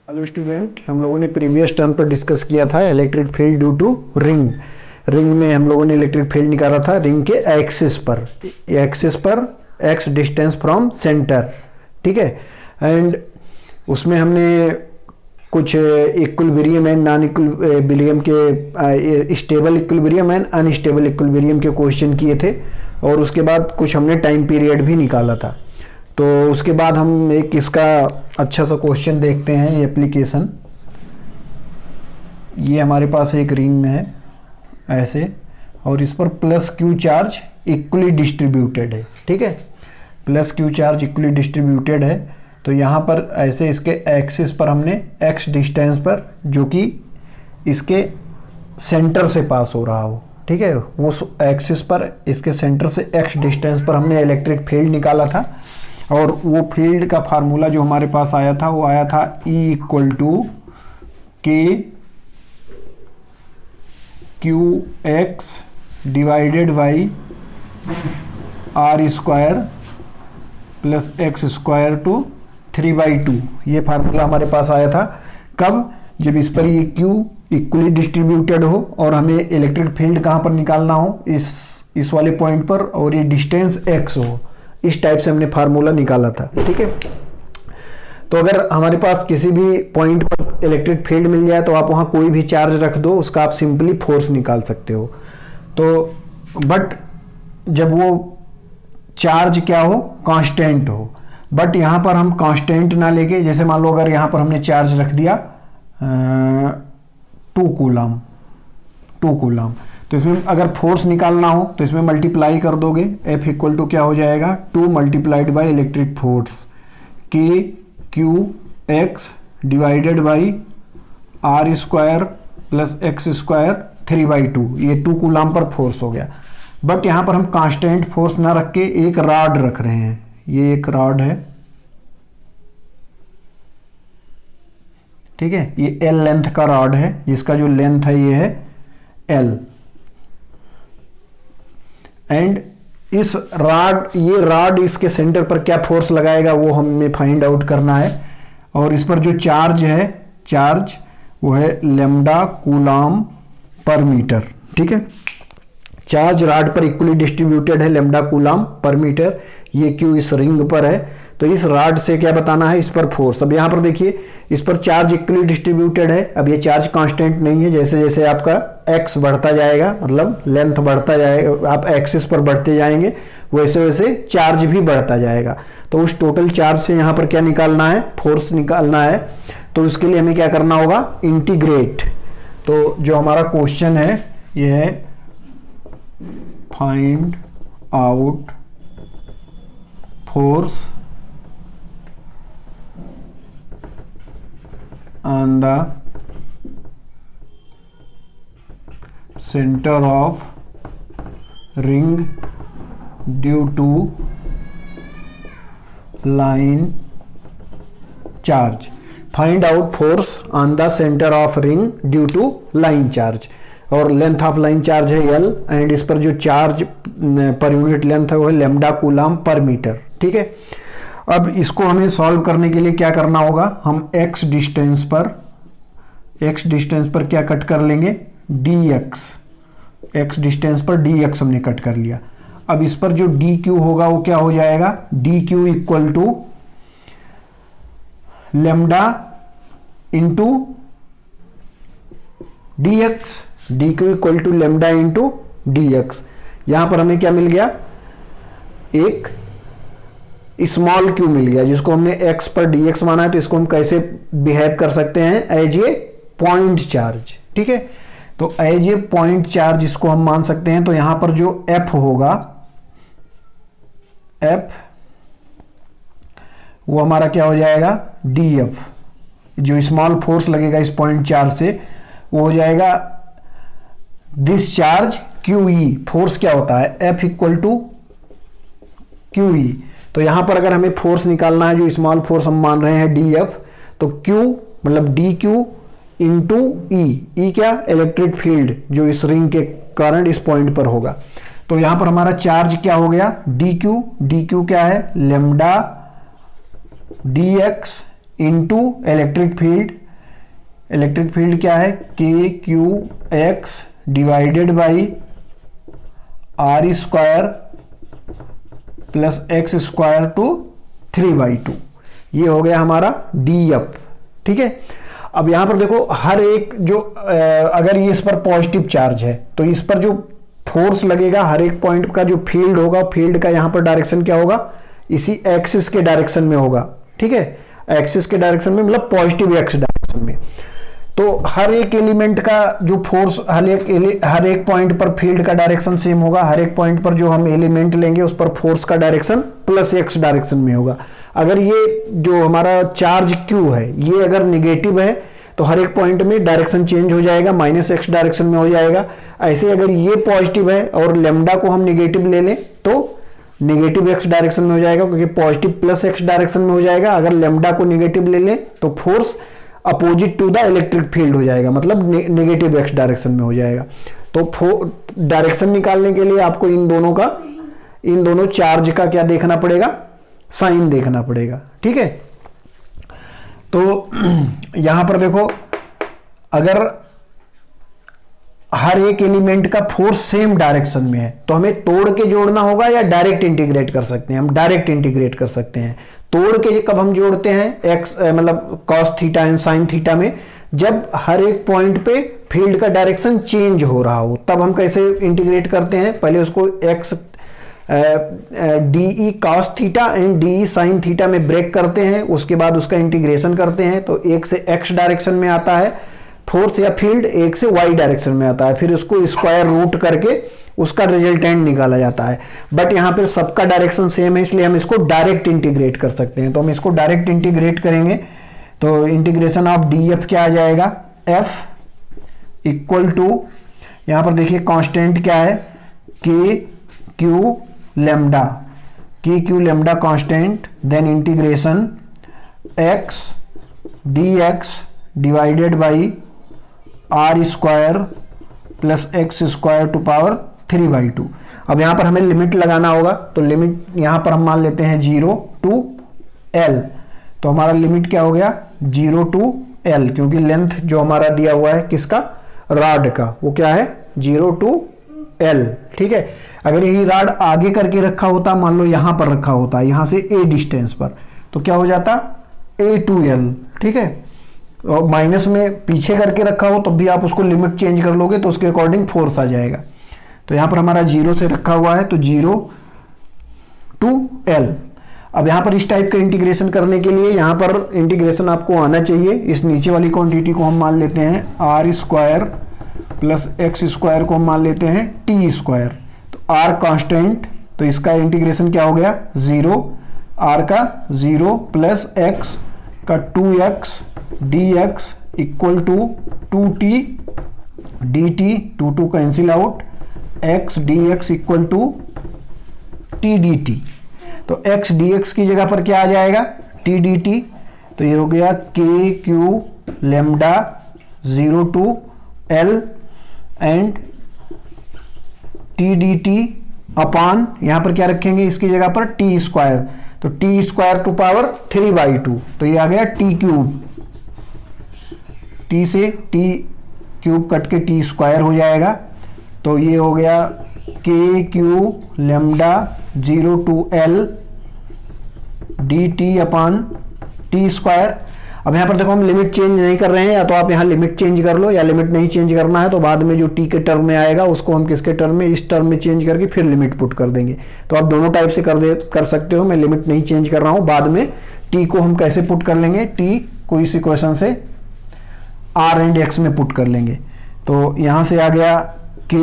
Hello student, हम लोगों ने प्रीवियस टर्म पर डिस्कस किया था electric field due to ring. Ring में हम लोगों ने इलेक्ट्रिक फील्ड निकाला था रिंग के एक्सिस पर एक्स डिस्टेंस फ्रॉम सेंटर। ठीक है। एंड उसमें हमने कुछ इक्विलिब्रियम एंड नॉन इक्विलिब्रियम के stable equilibrium and unstable equilibrium के क्वेश्चन किए थे, और उसके बाद कुछ हमने टाइम पीरियड भी निकाला था। तो उसके बाद हम एक इसका अच्छा सा क्वेश्चन देखते हैं। ये एप्लीकेशन, ये हमारे पास एक रिंग है ऐसे, और इस पर plus Q charge equally distributed है। ठीक है, plus Q charge equally distributed है। तो यहाँ पर ऐसे इसके एक्सिस पर हमने एक्स डिस्टेंस पर, जो कि इसके सेंटर से पास हो रहा हो, ठीक है, वो एक्सिस पर इसके सेंटर से एक्स डिस्टेंस पर हमने इलेक्ट्रिक फील्ड निकाला था। और वो फील्ड का फार्मूला जो हमारे पास आया था वो आया था E equal to k q x divided by are square plus x square to 3/2। ये फार्मूला हमारे पास आया था कब? जब इस पर ये Q इक्वली डिस्ट्रीब्यूटेड हो और हमें इलेक्ट्रिक फील्ड कहाँ पर निकालना हो, इस वाले पॉइंट पर, और ये डिस्टेंस x हो। इस टाइप से हमने फार्मूला निकाला था। ठीक है। तो अगर हमारे पास किसी भी पॉइंट पर इलेक्ट्रिक फील्ड मिल जाए तो आप वहाँ कोई भी चार्ज रख दो, उसका आप सिंपली फोर्स निकाल सकते हो। तो बट जब वो चार्ज क्या हो, कांस्टेंट हो। बट यहाँ पर हम कांस्टेंट ना लेके, जैसे मान लो अगर यहाँ पर हमने चार्ज रख दिया 2 कूलम, तो इसमें अगर फोर्स निकालना हो तो इसमें मल्टीप्लाई कर दोगे। F इक्वल टू क्या हो जाएगा, 2 multiplied by electric force k q x divided by are square plus x square 3/2। ये 2 कूलम पर फोर्स हो गया। बट यहाँ पर हम कांस्टेंट फोर्स ना रख के एक रॉड रख रहे हैं। ये एक रॉड है, ठीक है, ये L लेंथ का रॉड है, जिसका जो लेंथ है ये है L। एंड इस ये रॉड इसके सेंटर पर क्या फोर्स लगाएगा वो हमें फाइंड आउट करना है। और इस पर जो चार्ज है, वो है लैम्डा कूलम पर मीटर। ठीक है, चार्ज रॉड पर इक्वली डिस्ट्रीब्यूटेड है, लैम्डा कूलम पर मीटर। ये क्यू इस रिंग पर है, तो इस रॉड से क्या बताना है, इस पर फोर्स। अब यहाँ पर देखिए, इस पर चार्ज इक्वली डिस्ट्रीब्यूटेड है। अब ये चार्ज कांस्टेंट नहीं है, जैसे जैसे आपका एक्स बढ़ता जाएगा, मतलब लेंथ बढ़ता जाएगा, आप एक्सिस पर बढ़ते जाएंगे, वैसे वैसे चार्ज भी बढ़ता जाएगा। तो उस टोटल चार्ज से यहाँ पर क्या निकालना है, फोर्स निकालना है। तो उसके लिए हमें क्या करना होगा, इंटीग्रेट। तो जो हमारा क्वेश्चन है ये है find out force on the center of ring due to line charge. Find out force on the center of ring due to line charge. और लेंथ ऑफ लाइन चार्ज है L, एंड इस पर जो charge per unit length है वो है lambda coulomb per metre. ठीक है। अब इसको हमें सॉल्व करने के लिए क्या करना होगा, हम x डिस्टेंस पर क्या कट कर लेंगे, dx। x डिस्टेंस पर dx हमने कट कर लिया। अब इस पर जो dq होगा वो क्या हो जाएगा, dq equal to lambda into dx। dq equal to lambda into dx। यहां पर हमें क्या मिल गया, एक स्मॉल q मिल गया, जिसको हमने x पर dx माना है। तो इसको हम कैसे बिहेव कर सकते हैं, एज ए पॉइंट चार्ज। ठीक है, तो एज ए पॉइंट चार्ज इसको हम मान सकते हैं। तो यहां पर जो f होगा, f वो हमारा क्या हो जाएगा, df। जो स्मॉल फोर्स लगेगा इस पॉइंट चार्ज से वो हो जाएगा दिस चार्ज QE। फोर्स क्या होता है, F इक्वल टू QE। तो यहां पर अगर हमें फोर्स निकालना है, जो स्मॉल फोर्स हम मान रहे हैं dF, तो Q मतलब dQ इंटू E क्या, इलेक्ट्रिक फील्ड जो इस रिंग के कारण इस पॉइंट पर होगा। तो यहां पर हमारा चार्ज क्या हो गया, dQ क्या है, lambda dx into electric field. Electric field क्या है, k q x divided by are square plus x square to 3/2। ये हो गया हमारा डी एफ। ठीक है, अब यहां पर देखो हर एक जो अगर ये इस पर पॉजिटिव चार्ज है तो इस पर जो फोर्स लगेगा, हर एक पॉइंट का जो फील्ड होगा, फील्ड का यहां पर डायरेक्शन क्या होगा, इसी एक्सिस के डायरेक्शन में होगा। ठीक है, एक्सिस के डायरेक्शन में मतलब पॉजिटिव एक्स डायरेक्शन में। तो हर एक एलिमेंट का जो फोर्स, हर एक पॉइंट पर फील्ड का डायरेक्शन सेम होगा। हर एक पॉइंट पर जो हम एलिमेंट लेंगे उस पर फोर्स का डायरेक्शन प्लस एक्स डायरेक्शन में होगा। अगर ये जो हमारा चार्ज क्यू है ये अगर निगेटिव है तो हर एक पॉइंट में डायरेक्शन चेंज हो जाएगा, माइनस एक्स डायरेक्शन में हो जाएगा। ऐसे अगर ये पॉजिटिव है और लेमडा को हम निगेटिव ले लें तो निगेटिव एक्स डायरेक्शन में हो जाएगा, क्योंकि पॉजिटिव प्लस एक्स डायरेक्शन में हो जाएगा। अगर लेमडा को निगेटिव ले लें तो force opposite to the electric field हो जाएगा, मतलब नेगेटिव एक्स डायरेक्शन में हो जाएगा। तो डायरेक्शन निकालने के लिए आपको इन दोनों चार्ज का क्या देखना पड़ेगा, साइन देखना पड़ेगा। ठीक है, तो यहां पर देखो अगर हर एक एलिमेंट का फोर्स सेम डायरेक्शन में है तो हमें तोड़ के जोड़ना होगा या डायरेक्ट इंटीग्रेट कर सकते हैं। हम डायरेक्ट इंटीग्रेट कर सकते हैं। तोड़ के कब हम जोड़ते हैं, एक्स मतलब cos theta and sine theta में, जब हर एक पॉइंट पे फील्ड का डायरेक्शन चेंज हो रहा हो, तब हम कैसे इंटीग्रेट करते हैं। पहले उसको x D cos theta and D sine theta में ब्रेक करते हैं, उसके बाद उसका इंटीग्रेशन करते हैं। तो एक से एक्स डायरेक्शन में आता है फोर्स या फील्ड, एक से वाई डायरेक्शन में आता है, फिर उसको स्क्वायर रूट करके उसका रिजल्टेंट निकाला जाता है। बट यहां पर सबका डायरेक्शन सेम है, इसलिए हम इसको डायरेक्ट इंटीग्रेट कर सकते हैं। तो हम इसको डायरेक्ट इंटीग्रेट करेंगे तो इंटीग्रेशन ऑफ डी एफ क्या आ जाएगा, एफ इक्वल टू, यहां पर देखिए कांस्टेंट क्या है, k Q lambda, k Q lambda constant, then integration x d x divided by are square plus x square to power 3/2। अब यहां पर हमें लिमिट लगाना होगा, तो लिमिट यहां पर हम मान लेते हैं 0 to L। तो हमारा लिमिट क्या हो गया, 0 to L, क्योंकि लेंथ जो हमारा दिया हुआ है किसका, रॉड का, वो क्या है 0 to L। ठीक है, अगर यही रॉड आगे करके रखा होता, मान लो यहां पर रखा होता, यहां से A डिस्टेंस पर, तो क्या हो जाता A to L। ठीक है, और माइनस में पीछे करके रखा हो तब भी आप उसको लिमिट चेंज कर लोगे तो उसके अकॉर्डिंग फोर्स आ जाएगा। तो यहां पर हमारा 0 से रखा हुआ है तो 0 to L। अब यहां पर इस टाइप का इंटीग्रेशन करने के लिए यहां पर इंटीग्रेशन आपको आना चाहिए। इस नीचे वाली क्वांटिटी को हम मान लेते हैं r square plus x square को हम मान लेते हैं टी स्क्वायर। तो आर कांस्टेंट, तो इसका इंटीग्रेशन क्या हो गया 0, आर का 0 प्लस एक्स का 2x dx equal to 2t dt, 2 cancel out, x dx equal to t dt। तो x dx की जगह पर क्या आ जाएगा, t dt। तो ये हो गया k q lambda 0 to L and t dt upon, यहां पर क्या रखेंगे इसकी जगह पर t स्क्वायर, तो t स्क्वायर टू पावर 3/2। तो ये आ गया t क्यूब, t से t क्यूब कट के t स्क्वायर हो जाएगा। तो ये हो गया k Q lambda 0 to L dt upon t square. अब यहाँ पर देखो हम लिमिट चेंज नहीं कर रहे हैं, या तो आप यहाँ लिमिट चेंज कर लो, या लिमिट नहीं चेंज करना है तो बाद में जो t के टर्म में आएगा उसको हम किसके टर्म में, इस टर्म में चेंज करके फिर लिमिट पुट कर देंगे। तो आप दोनों टाइप से कर सकते हो। मैं लिमिट नहीं चेंज कर रहा हूँ, बाद में t को हम कैसे पुट कर लेंगे, t को इस इक्वेशन से r एंड x में पुट कर लेंगे। तो यहाँ से आ गया k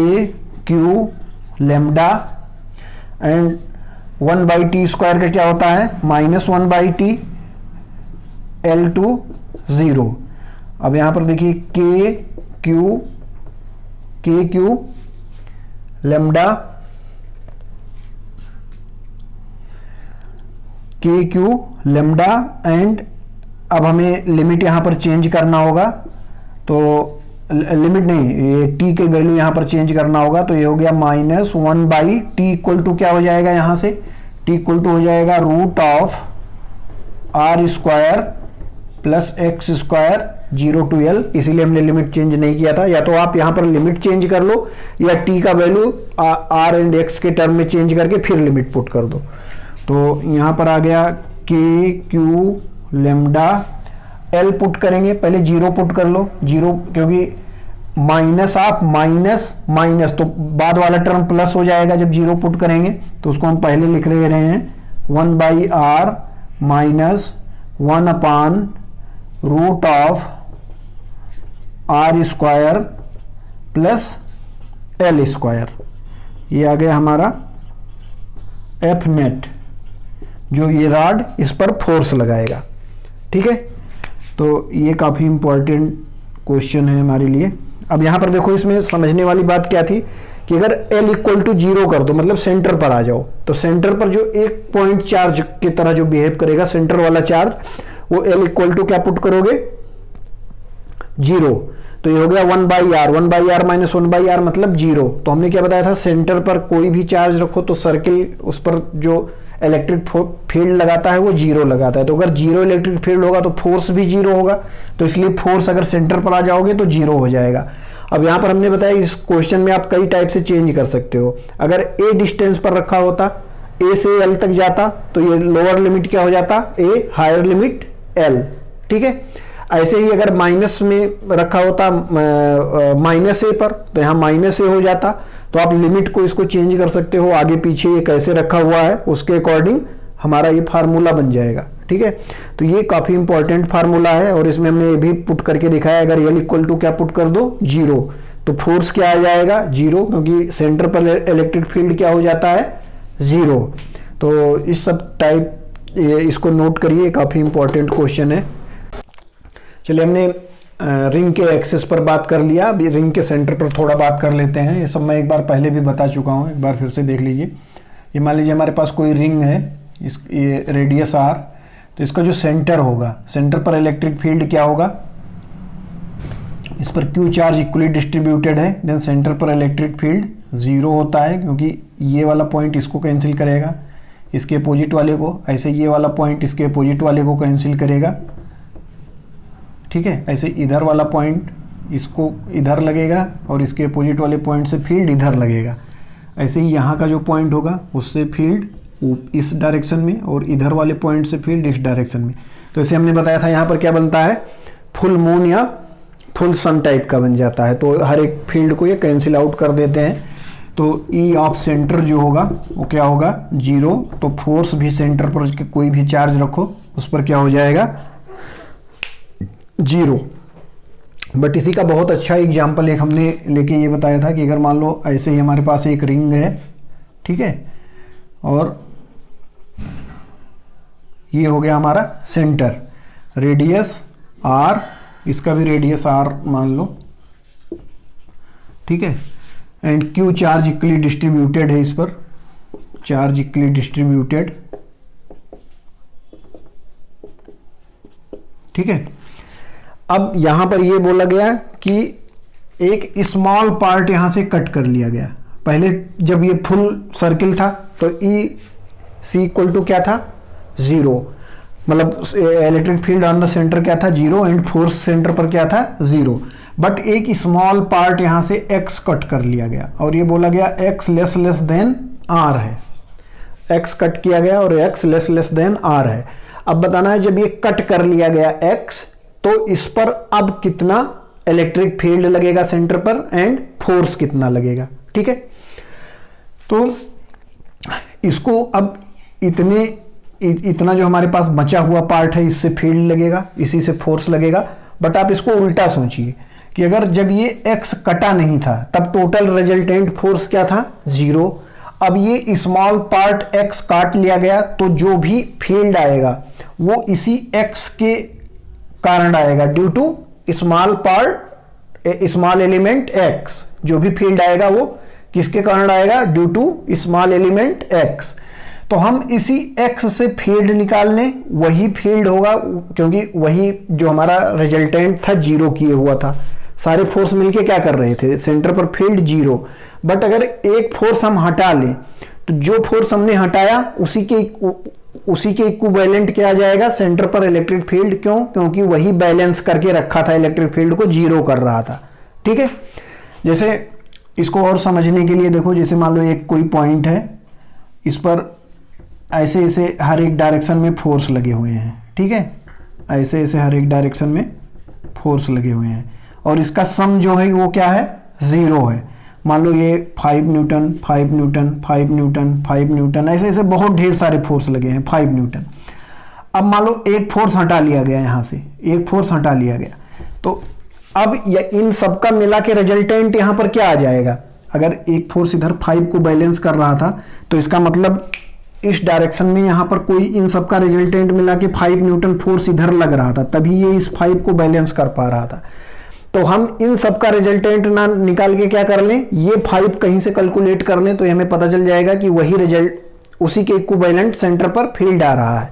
Q lambda and 1/t square का क्या होता है -1/t L to 0। अब यहां पर देखिए के क्यू लेमडा एंड अब हमें लिमिट यहां पर चेंज करना होगा। तो लिमिट नहीं, ये t की वैल्यू यहां पर चेंज करना होगा। तो ये हो गया -1/t इक्वल टू क्या हो जाएगा, यहां से t इक्वल टू हो जाएगा root of r square plus x square 0 to L, इसीलिए हमने लिमिट चेंज नहीं किया था। या तो आप यहाँ पर लिमिट चेंज कर लो या t का वैल्यू r एंड x के टर्म में चेंज करके फिर लिमिट पुट कर दो। तो यहाँ पर आ गया k q lambda L put करेंगे, पहले 0 पुट कर लो, 0 क्योंकि माइनस ऑफ माइनस माइनस तो बाद वाला टर्म प्लस हो जाएगा जब 0 पुट करेंगे। तो उसको हम पहले लिख रहे हैं 1/r minus 1 upon root of r square plus L square. ये आ गया हमारा F नेट, जो ये रॉड इस पर फोर्स लगाएगा। ठीक है, तो ये काफ़ी इंपॉर्टेंट क्वेश्चन है हमारे लिए। अब यहाँ पर देखो, इसमें समझने वाली बात क्या थी कि अगर L इक्वल टू 0 कर दो, मतलब सेंटर पर आ जाओ, तो सेंटर पर जो एक पॉइंट चार्ज की तरह जो बिहेव करेगा सेंटर वाला चार्ज, वो L इक्वल टू क्या पुट करोगे 0। तो ये हो गया 1/r, 1/r माइनस 1/r मतलब 0। तो हमने क्या बताया था, सेंटर पर कोई भी चार्ज रखो तो सर्किल उस पर जो इलेक्ट्रिक फील्ड लगाता है वो 0 लगाता है। तो अगर 0 इलेक्ट्रिक फील्ड होगा तो फोर्स भी 0 होगा, तो इसलिए फोर्स अगर सेंटर पर आ जाओगे तो 0 हो जाएगा। अब यहाँ पर हमने बताया इस क्वेश्चन में आप कई टाइप से चेंज कर सकते हो। अगर a डिस्टेंस पर रखा होता, a से L तक जाता, तो ये लोअर लिमिट क्या हो जाता, a, हायर लिमिट L। ठीक है, ऐसे ही अगर माइनस में रखा होता माइनस a पर, तो यहाँ माइनस a हो जाता। तो आप लिमिट को इसको चेंज कर सकते हो, आगे पीछे ये कैसे रखा हुआ है उसके अकॉर्डिंग हमारा ये फार्मूला बन जाएगा। ठीक है, तो ये काफ़ी इंपॉर्टेंट फार्मूला है और इसमें हमने ये भी पुट करके दिखाया। अगर L इक्वल टू क्या पुट कर दो 0, तो फोर्स क्या आ जाएगा 0, क्योंकि सेंटर पर इलेक्ट्रिक फील्ड क्या हो जाता है 0। तो इस सब टाइप इसको नोट करिए, काफ़ी इंपॉर्टेंट क्वेश्चन है। चलिए, हमने रिंग के एक्सेस पर बात कर लिया, अभी रिंग के सेंटर पर थोड़ा बात कर लेते हैं। ये सब मैं एक बार पहले भी बता चुका हूँ, एक बार फिर से देख लीजिए। ये मान लीजिए हमारे पास कोई रिंग है, ये रेडियस r, तो इसका जो सेंटर होगा, सेंटर पर इलेक्ट्रिक फील्ड क्या होगा, इस पर Q चार्ज इक्वली डिस्ट्रीब्यूटेड है, देन सेंटर पर इलेक्ट्रिक फील्ड 0 होता है, क्योंकि ये वाला पॉइंट इसको कैंसिल करेगा इसके अपोजिट वाले को, ऐसे ये वाला पॉइंट इसके अपोजिट वाले को कैंसिल करेगा। ठीक है, ऐसे इधर वाला पॉइंट इसको इधर लगेगा और इसके अपोजिट वाले पॉइंट से फील्ड इधर लगेगा। ऐसे ही यहाँ का जो पॉइंट होगा उससे फील्ड इस डायरेक्शन में और इधर वाले पॉइंट से फील्ड इस डायरेक्शन में। तो इसे हमने बताया था यहाँ पर क्या बनता है, फुल मून या फुल सन टाइप का बन जाता है। तो हर एक फील्ड को ये कैंसिल आउट कर देते हैं। तो ई ऑफ सेंटर जो होगा वो क्या होगा 0। तो फोर्स भी सेंटर पर कोई भी चार्ज रखो उस पर क्या हो जाएगा 0। बट इसी का बहुत अच्छा एग्जाम्पल एक हमने लेके ये बताया था कि अगर मान लो ऐसे ही हमारे पास एक रिंग है, ठीक है, और ये हो गया हमारा सेंटर, रेडियस r, इसका भी रेडियस r मान लो, ठीक है, and Q charge equally distributed है, इस पर चार्ज इक्वली डिस्ट्रीब्यूटेड। ठीक है, अब यहां पर ये बोला गया कि एक स्मॉल पार्ट यहां से कट कर लिया गया। पहले जब ये फुल सर्किल था तो ई सी इक्वल टू क्या था 0, मतलब electric field on the centre क्या था 0 एंड फोर्स सेंटर पर क्या था 0। बट एक स्मॉल पार्ट यहां से x कट कर लिया गया और ये बोला गया x लेस देन r है, x कट किया गया और x लेस देन r है। अब बताना है जब ये कट कर लिया गया x, तो इस पर अब कितना इलेक्ट्रिक फील्ड लगेगा सेंटर पर एंड फोर्स कितना लगेगा। ठीक है, तो इसको अब इतना जो हमारे पास बचा हुआ पार्ट है इससे फील्ड लगेगा, इसी से फोर्स लगेगा। बट आप इसको उल्टा सोचिए कि अगर जब ये x कटा नहीं था तब टोटल रिजल्टेंट फोर्स क्या था 0। अब ये स्मॉल पार्ट x काट लिया गया तो जो भी फील्ड आएगा वो इसी x के कारण आएगा, due to small part small element x। जो भी फील्ड आएगा वो किसके कारण आएगा, due to small element x। तो हम इसी x से फील्ड निकाल लें, वही फील्ड होगा, क्योंकि वही जो हमारा रिजल्टेंट था 0 किए हुआ था। सारे फोर्स मिलके क्या कर रहे थे, सेंटर पर फील्ड 0। बट अगर एक फोर्स हम हटा लें तो जो फोर्स हमने हटाया उसी के इक्विवेलेंट क्या आ जाएगा सेंटर पर इलेक्ट्रिक फील्ड। क्यों? क्योंकि वही बैलेंस करके रखा था, इलेक्ट्रिक फील्ड को जीरो कर रहा था। ठीक है, जैसे इसको और समझने के लिए देखो, जैसे मान लो एक कोई पॉइंट है, इस पर ऐसे ऐसे हर एक डायरेक्शन में फोर्स लगे हुए हैं। ठीक है, ऐसे ऐसे हर एक डायरेक्शन में फोर्स लगे हुए हैं और इसका सम जो है वो क्या है, जीरो है। मान लो ये 5 न्यूटन 5 न्यूटन 5 न्यूटन 5 न्यूटन ऐसे ऐसे बहुत ढेर सारे फोर्स लगे हैं 5 न्यूटन। अब मान लो एक फोर्स हटा लिया गया, यहाँ से एक फोर्स हटा लिया गया, तो अब इन सबका मिला के रिजल्टेंट यहाँ पर क्या आ जाएगा। अगर एक फोर्स इधर 5 को बैलेंस कर रहा था तो इसका मतलब इस डायरेक्शन में यहाँ पर कोई इन सबका रिजल्टेंट मिला के 5 न्यूटन फोर्स इधर लग रहा था, तभी ये इस 5 को बैलेंस कर पा रहा था। तो हम इन सबका रिजल्टेंट ना निकाल के क्या कर लें, ये 5 कहीं से कैलकुलेट कर लें, तो हमें पता चल जाएगा कि वही रिजल्ट, उसी के इक्विवेलेंट सेंटर पर फील्ड आ रहा है।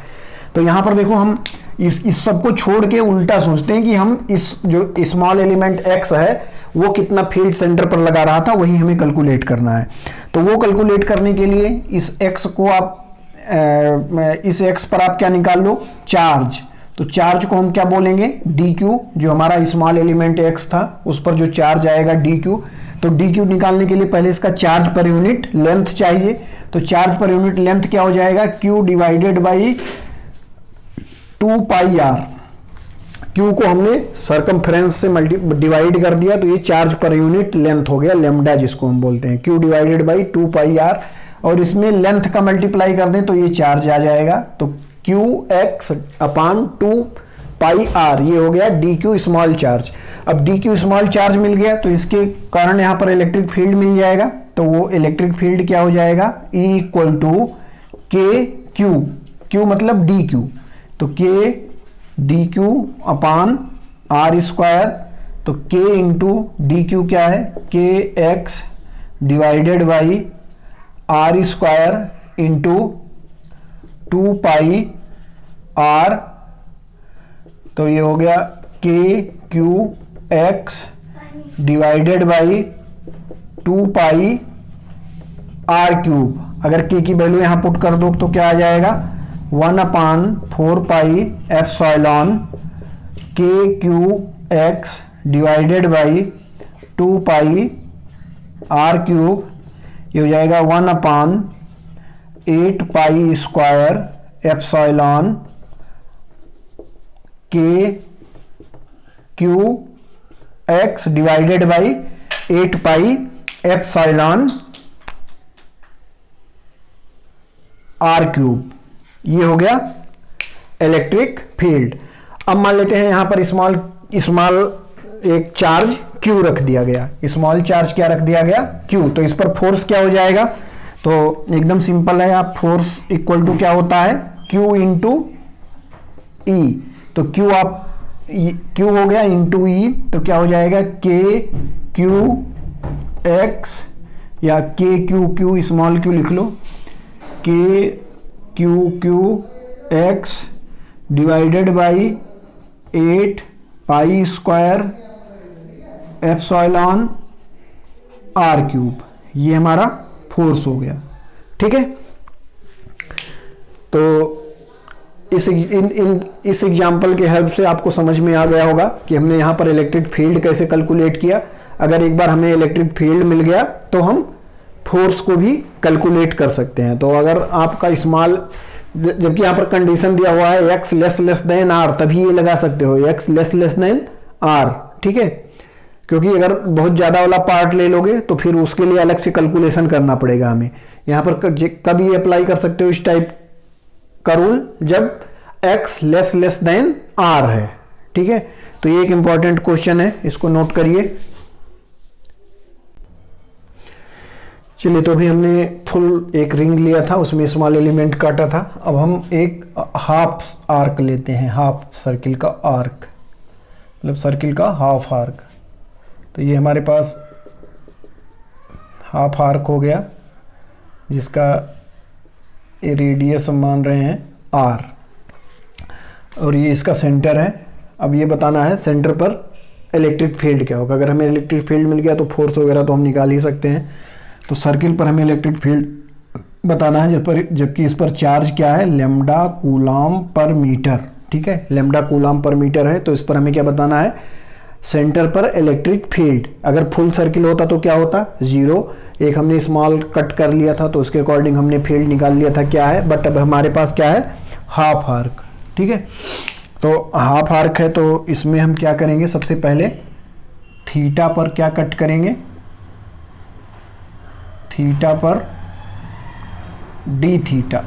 तो यहाँ पर देखो हम इस सब को छोड़ के उल्टा सोचते हैं कि हम इस जो स्मॉल एलिमेंट x है वो कितना फील्ड सेंटर पर लगा रहा था, वही हमें कैलकुलेट करना है। तो वो कैलकुलेट करने के लिए इस x को आप इस x पर आप क्या निकाल लो, चार्ज। तो चार्ज को हम क्या बोलेंगे, dq, जो हमारा स्मॉल एलिमेंट x था उस पर जो चार्ज आएगा dq। तो dq निकालने के लिए पहले इसका चार्ज पर यूनिट लेंथ चाहिए। तो चार्ज पर यूनिट लेंथ क्या हो जाएगा, q divided by 2 pi r। q को हमने सरकमफ्रेंस से डिवाइड कर दिया, तो ये चार्ज पर यूनिट लेंथ हो गया, लेमडा जिसको हम बोलते हैं, q divided by 2 pi r। और इसमें लेंथ का मल्टीप्लाई कर दें तो ये चार्ज आ जाएगा, तो qx अपान 2 पाई r, ये हो गया dq स्मॉल चार्ज। अब dq स्मॉल चार्ज मिल गया तो इसके कारण यहाँ पर इलेक्ट्रिक फील्ड मिल जाएगा। तो वो इलेक्ट्रिक फील्ड क्या हो जाएगा, E equal to k Q, Q मतलब dq, तो k dq अपान r स्क्वायर। तो k इंटू dq क्या है, kx divided by r square into 2 pi r। तो ये हो गया k Q x divided by 2 pi r cube. अगर k की वैल्यू यहाँ पुट कर दो तो क्या आ जाएगा, 1/4 pi epsilon k Q x divided by 2 pi r cube. ये हो जाएगा 1/8 pi square epsilon k Q x divided by 8 pi epsilon r cube. ये हो गया इलेक्ट्रिक फील्ड। अब मान लेते हैं यहां पर स्मॉल एक चार्ज q रख दिया गया, स्मॉल चार्ज क्या रख दिया गया, q। तो इस पर फोर्स क्या हो जाएगा, तो एकदम सिंपल है, आप फोर्स इक्वल टू क्या होता है, q इंटू ई। तो q आप q हो गया इंटू ई, तो क्या हो जाएगा k क्यू एक्स या k Q Q small q लिख लो, k Q Q x divided by 8 pi square epsilon r cube. ये हमारा फोर्स हो गया। ठीक है, तो इस एग्जाम्पल के हेल्प से आपको समझ में आ गया होगा कि हमने यहाँ पर इलेक्ट्रिक फील्ड कैसे कैलकुलेट किया। अगर एक बार हमें इलेक्ट्रिक फील्ड मिल गया तो हम फोर्स को भी कैलकुलेट कर सकते हैं। तो अगर आपका स्मॉल, जबकि यहाँ पर कंडीशन दिया हुआ है x लेस देन r, तभी ये लगा सकते हो x लेस देन r। ठीक है, क्योंकि अगर बहुत ज़्यादा वाला पार्ट ले लोगे तो फिर उसके लिए अलग से कैलकुलेशन करना पड़ेगा हमें। यहाँ पर कब ये अप्लाई कर सकते हो इस टाइप का रूल, जब x लेस देन r है। ठीक है, तो ये एक इंपॉर्टेंट क्वेश्चन है, इसको नोट करिए। चलिए, तो अभी हमने फुल एक रिंग लिया था, उसमें स्मॉल एलिमेंट काटा था। अब हम एक हाफ आर्क लेते हैं, हाफ सर्किल का आर्क, मतलब सर्किल का हाफ आर्क। तो ये हमारे पास हाफ आर्क हो गया, जिसका रेडियस हम मान रहे हैं r, और ये इसका सेंटर है। अब ये बताना है सेंटर पर इलेक्ट्रिक फील्ड क्या होगा। अगर हमें इलेक्ट्रिक फील्ड मिल गया तो फोर्स वगैरह तो हम निकाल ही सकते हैं। तो सर्किल पर हमें इलेक्ट्रिक फील्ड बताना है, जबकि इस पर चार्ज क्या है, लैम्डा कूलम पर मीटर। ठीक है, लैम्डा कूलम पर मीटर है, तो इस पर हमें क्या बताना है, सेंटर पर इलेक्ट्रिक फील्ड। अगर फुल सर्किल होता तो क्या होता, 0। एक हमने स्मॉल कट कर लिया था तो उसके अकॉर्डिंग हमने फील्ड निकाल लिया था क्या है, बट अब हमारे पास क्या है, हाफ आर्क। ठीक है, तो हाफ आर्क है, तो इसमें हम क्या करेंगे, सबसे पहले थीटा पर क्या कट करेंगे, थीटा पर डी थीटा,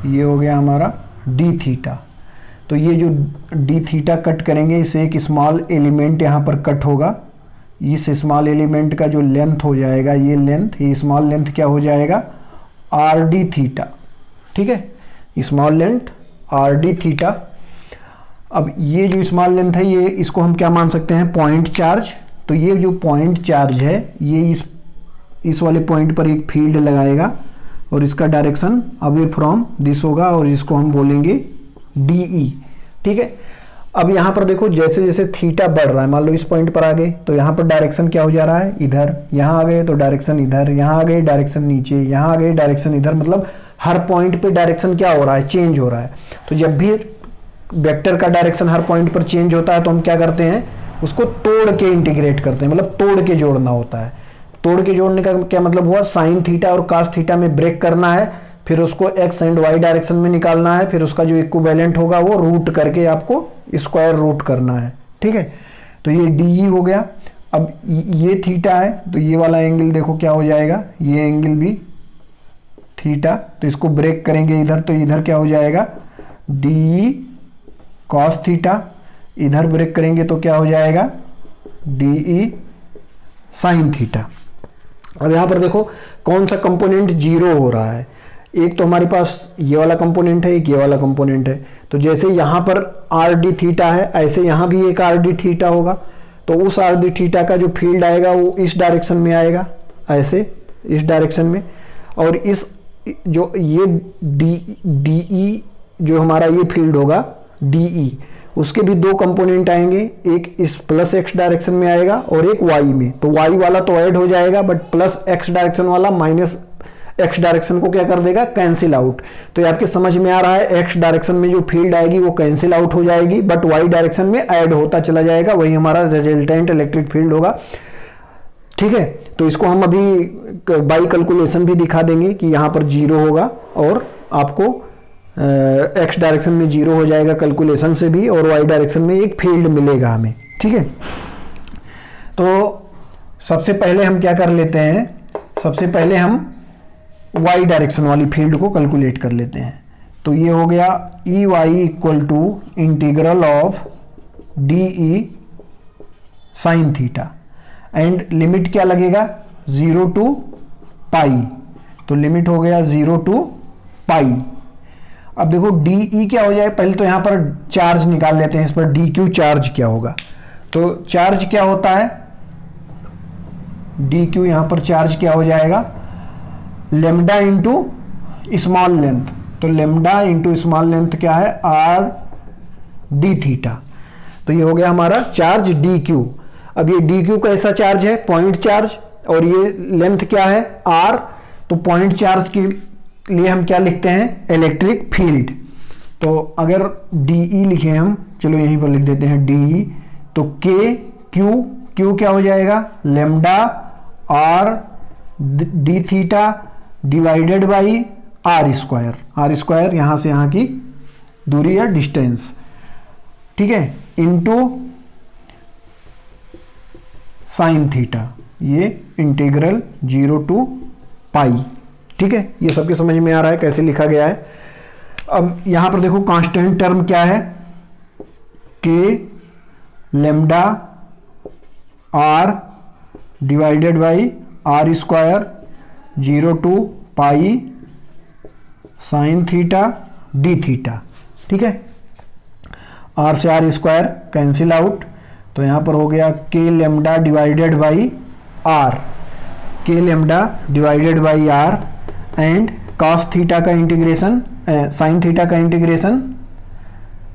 ये हो गया हमारा डी थीटा। तो ये जो डी थीटा कट करेंगे, इसे एक स्मॉल एलिमेंट यहाँ पर कट होगा, इस स्मॉल एलिमेंट का जो लेंथ हो जाएगा, ये लेंथ, ये स्मॉल लेंथ क्या हो जाएगा, आर डी थीटा। ठीक है, small length are D theta. अब ये जो स्मॉल लेंथ है, ये इसको हम क्या मान सकते हैं, पॉइंट चार्ज। तो ये जो पॉइंट चार्ज है, ये इस वाले पॉइंट पर एक फील्ड लगाएगा और इसका डायरेक्शन अवे फ्रॉम दिस होगा और इसको हम बोलेंगे DE। ठीक है, अब यहाँ पर देखो जैसे जैसे थीटा बढ़ रहा है, मान लो इस पॉइंट पर आ गए तो यहाँ पर डायरेक्शन क्या हो जा रहा है, इधर। यहाँ आ गए तो डायरेक्शन इधर, यहाँ आ गए डायरेक्शन नीचे, यहाँ आ गए डायरेक्शन इधर। मतलब हर पॉइंट पे डायरेक्शन क्या हो रहा है, चेंज हो रहा है। तो जब भी वेक्टर का डायरेक्शन हर पॉइंट पर चेंज होता है तो हम क्या करते हैं, उसको तोड़ के इंटीग्रेट करते हैं, मतलब तोड़ के जोड़ना होता है। तोड़ के जोड़ने का क्या मतलब हुआ, साइन थीटा और कास थीटा में ब्रेक करना है, फिर उसको एक्स एंड वाई डायरेक्शन में निकालना है, फिर उसका जो इक्विवेलेंट होगा वो रूट करके आपको स्क्वायर रूट करना है। ठीक है, तो ये DE हो गया। अब ये थीटा है तो ये वाला एंगल देखो क्या हो जाएगा, ये एंगल भी थीटा, तो इसको ब्रेक करेंगे इधर, तो इधर क्या हो जाएगा, DE कॉस थीटा। इधर ब्रेक करेंगे तो क्या हो जाएगा, DE साइन थीटा। अब यहाँ पर देखो कौन सा कंपोनेंट 0 हो रहा है, एक तो हमारे पास ये वाला कंपोनेंट है, एक ये वाला कंपोनेंट है। तो जैसे यहाँ पर आर डी थीटा है, ऐसे यहाँ भी एक आर डी थीटा होगा। तो उस आर डी थीटा का जो फील्ड आएगा वो इस डायरेक्शन में आएगा, ऐसे इस डायरेक्शन में। और इस जो ये DE जो हमारा ये फील्ड होगा DE, उसके भी दो कंपोनेंट आएंगे, एक इस प्लस एक्स डायरेक्शन में आएगा और एक वाई में। तो वाई वाला तो ऐड हो जाएगा, बट प्लस एक्स डायरेक्शन वाला माइनस एक्स डायरेक्शन को क्या कर देगा, कैंसिल आउट। तो ये आपके समझ में आ रहा है, एक्स डायरेक्शन में जो फील्ड आएगी वो कैंसिल आउट हो जाएगी, बट वाई डायरेक्शन में ऐड होता चला जाएगा, वही हमारा रिजल्टेंट इलेक्ट्रिक फील्ड होगा। ठीक है, तो इसको हम अभी बाई कैलकुलेशन भी दिखा देंगे कि यहाँ पर 0 होगा और आपको एक्स डायरेक्शन में 0 हो जाएगा कैलकुलेशन से भी, और वाई डायरेक्शन में एक फील्ड मिलेगा हमें। ठीक है, तो सबसे पहले हम क्या कर लेते हैं, सबसे पहले हम वाई डायरेक्शन वाली फील्ड को कैलकुलेट कर लेते हैं। तो ये हो गया EY equal to integral of DE sine theta, and limit क्या लगेगा, 0 टू पाई। तो लिमिट हो गया 0 टू पाई। अब देखो DE क्या हो जाए, पहले तो यहां पर चार्ज निकाल लेते हैं, इस पर DQ चार्ज क्या होगा। तो चार्ज क्या होता है, DQ यहां पर चार्ज क्या हो जाएगा, लेमडा इंटू स्मॉल लेंथ। तो लेमडा इंटू स्मॉल लेंथ क्या है, आर डी थीटा। तो ये हो गया हमारा चार्ज DQ। अब ये DQ कैसा चार्ज है, पॉइंट चार्ज, और ये लेंथ क्या है, R। तो पॉइंट चार्ज के लिए हम क्या लिखते हैं, इलेक्ट्रिक फील्ड। तो अगर DE लिखे हम, चलो यहीं पर लिख देते हैं DE, तो Q क्या हो जाएगा, lambda R D theta divided by R square यहां से यहां की दूरी या डिस्टेंस। ठीक है, इनटू साइन थीटा, ये इंटीग्रल 0 टू पाई। ठीक है, ये सबके समझ में आ रहा है कैसे लिखा गया है। अब यहां पर देखो कांस्टेंट टर्म क्या है, K lambda R divided by R square 0 to pi sine theta D theta. ठीक है, R से R स्क्वायर कैंसिल आउट, तो यहां पर हो गया K lambda divided by R, K lambda divided by R, and cos theta का integration, sine theta का इंटीग्रेशन,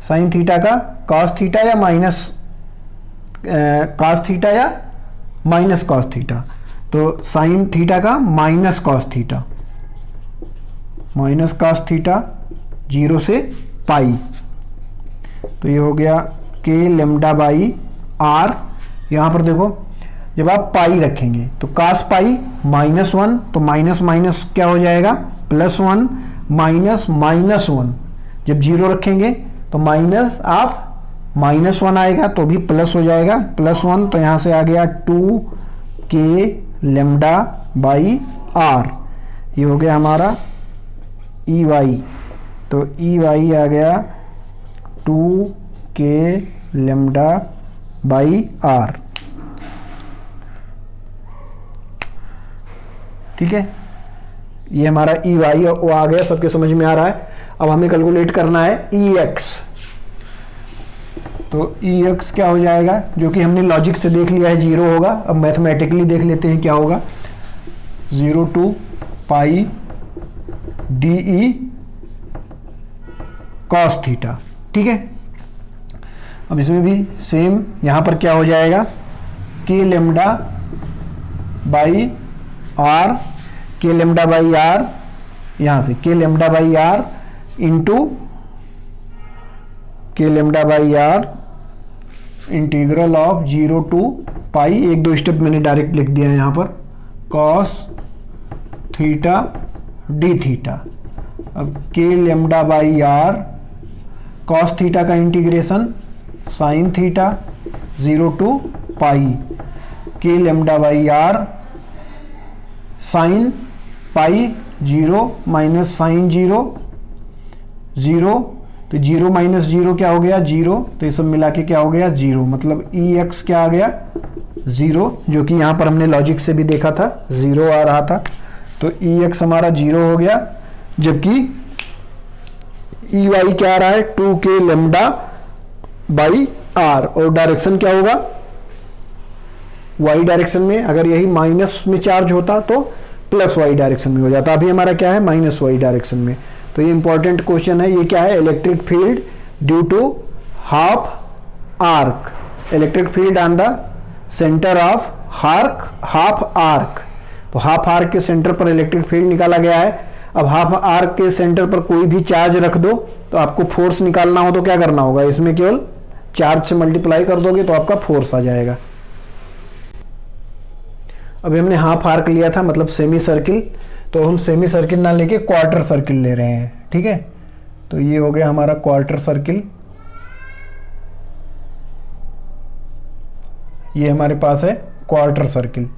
साइन थीटा का cos थीटा या माइनस cos थीटा या माइनस cos थीटा। तो साइन थीटा का minus cos theta, minus cos theta 0 से पाई। तो ये हो गया के लेमडा बाई आर। यहाँ पर देखो जब आप पाई रखेंगे तो कास पाई -1, तो माइनस माइनस क्या हो जाएगा +1 माइनस -1। जब 0 रखेंगे तो माइनस आप -1 आएगा तो भी प्लस हो जाएगा +1। तो यहाँ से आ गया 2 के लेमडा बाई आर। ये हो गया हमारा ई वाई। तो ई वाई आ गया 2 के लेमडा बाई आर। ठीक है, ये हमारा ई वाई वो आ गया, सबके समझ में आ रहा है। अब हमें कैलकुलेट करना है ई एक्स। तो ई एक्स क्या हो जाएगा, जो कि हमने लॉजिक से देख लिया है 0 होगा। अब मैथमेटिकली देख लेते हैं क्या होगा। 0 to pi D E cos theta. ठीक है, अब इसमें भी सेम, यहाँ पर क्या हो जाएगा K lambda by R, K lambda by R, यहाँ से K lambda by R into K lambda by R integral of 0 to pi, 1-2 step मैंने डायरेक्ट लिख दिया है यहाँ पर, कॉस थीटा डी थीटा। अब K lambda by R cos theta का integration sine theta 0 to pi, K lambda by R sine pi 0 minus sine 0 0। तो 0 minus 0 क्या हो गया 0। तो ये सब मिला के क्या हो गया 0। मतलब ई एक्स क्या आ गया 0, जो कि यहाँ पर हमने लॉजिक से भी देखा था 0 आ रहा था। तो ई एक्स हमारा 0 हो गया, जबकि ई वाई क्या आ रहा है 2 के लेमडा बाई आर। और डायरेक्शन क्या होगा वाई डायरेक्शन में। अगर यही माइनस में चार्ज होता तो प्लस वाई डायरेक्शन में हो जाता। अभी हमारा क्या है माइनस वाई डायरेक्शन में। तो ये इंपॉर्टेंट क्वेश्चन है। ये क्या है, electric field due to half arc, electric field on the centre of half arc. तो हाफ आर्क के सेंटर पर इलेक्ट्रिक फील्ड निकाला गया है। अब हाफ आर्क के सेंटर पर कोई भी चार्ज रख दो तो आपको फोर्स निकालना हो तो क्या करना होगा, इसमें केवल चार्ज से मल्टीप्लाई कर दोगे तो आपका फोर्स आ जाएगा। अभी हमने हाफ आर्क लिया था, मतलब सेमी सर्किल, तो हम सेमी सर्किल ना लेके क्वार्टर सर्किल ले रहे हैं। ठीक है, तो ये हो गया हमारा क्वार्टर सर्किल। ये हमारे पास है क्वार्टर सर्किल।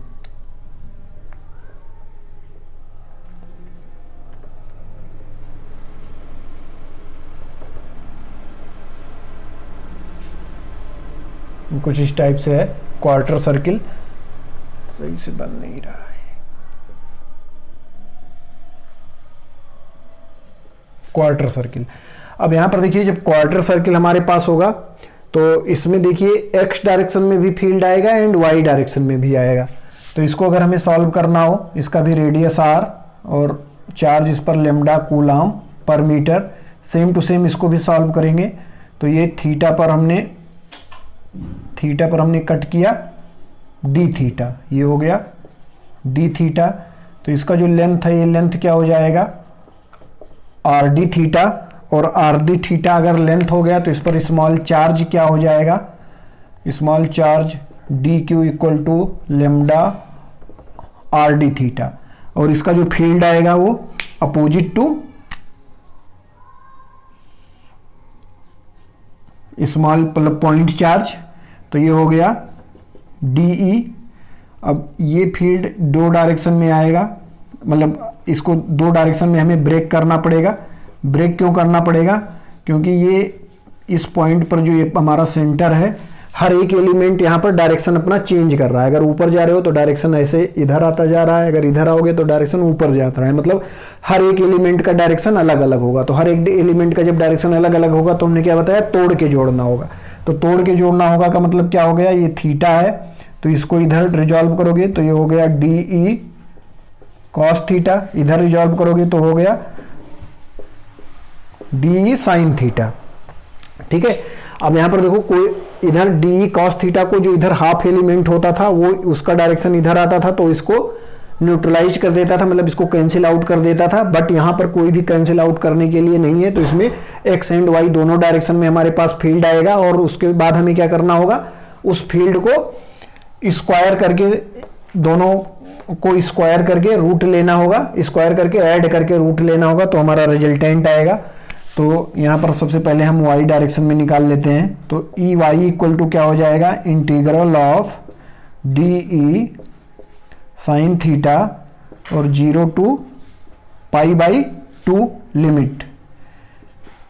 कुछ इस टाइप से है क्वार्टर सर्किल। सही से बन नहीं रहा है क्वार्टर सर्किल। अब यहां पर देखिए, जब क्वार्टर सर्किल हमारे पास होगा तो इसमें देखिए एक्स डायरेक्शन में भी फील्ड आएगा एंड वाई डायरेक्शन में भी आएगा। तो इसको अगर हमें सॉल्व करना हो, इसका भी रेडियस आर और चार्ज इस पर lambda coulomb per metre, same to same इसको भी सॉल्व करेंगे। तो ये थीटा पर हमने कट किया डी थीटा, ये हो गया डी थीटा। तो इसका जो लेंथ है, ये लेंथ क्या हो जाएगा आर डी थीटा। और आर डी थीटा अगर लेंथ हो गया तो इस पर स्मॉल चार्ज क्या हो जाएगा, small charge D Q equal to lambda R D theta. और इसका जो फील्ड आएगा वो opposite to small point charge. तो ये हो गया DE। अब ये फील्ड 2 डायरेक्शन में आएगा, मतलब इसको 2 डायरेक्शन में हमें ब्रेक करना पड़ेगा। ब्रेक क्यों करना पड़ेगा, क्योंकि ये इस पॉइंट पर जो ये हमारा सेंटर है, हर एक एलिमेंट यहाँ पर डायरेक्शन अपना चेंज कर रहा है। अगर ऊपर जा रहे हो तो डायरेक्शन ऐसे इधर आता जा रहा है, अगर इधर आओगे तो डायरेक्शन ऊपर जाता रहा है। मतलब हर एक एलिमेंट का डायरेक्शन अलग अलग होगा। तो हर एक एलिमेंट का जब डायरेक्शन अलग अलग होगा तो हमने क्या बताया, तोड़ के जोड़ना होगा। तो तोड़ के जोड़ना होगा का मतलब क्या हो गया, ये थीटा है तो इसको इधर रिजॉल्व करोगे तो ये हो गया DE कॉस थीटा, इधर रिजॉल्व करोगे तो हो गया DE साइन थीटा। ठीक है, अब यहां पर देखो, कोई इधर DE कॉस थीटा को जो इधर हाफ एलिमेंट होता था वो उसका डायरेक्शन इधर आता था, तो इसको न्यूट्रलाइज कर देता था, मतलब इसको कैंसिल आउट कर देता था, बट यहाँ पर कोई भी कैंसिल आउट करने के लिए नहीं है। तो इसमें एक्स एंड वाई दोनों डायरेक्शन में हमारे पास फील्ड आएगा और उसके बाद हमें क्या करना होगा, उस फील्ड को स्क्वायर करके, दोनों को स्क्वायर करके रूट लेना होगा, स्क्वायर करके ऐड करके रूट लेना होगा, तो हमारा रिजल्टेंट आएगा। तो यहाँ पर सबसे पहले हम y डायरेक्शन में निकाल लेते हैं। तो ई वाई इक्वल टू क्या हो जाएगा, integral of D E sine theta और 0 टू π/2 लिमिट।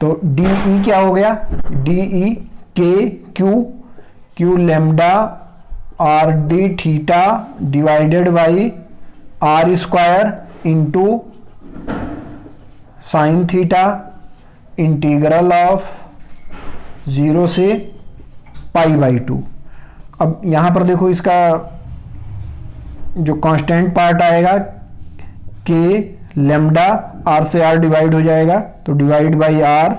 तो डी ई क्या हो गया, D E K Q lambda R D theta divided by are square into sine theta integral of 0 से π/2। अब यहां पर देखो इसका जो कांस्टेंट पार्ट आएगा के लेमडा आर से आर डिवाइड हो जाएगा, तो डिवाइड बाई आर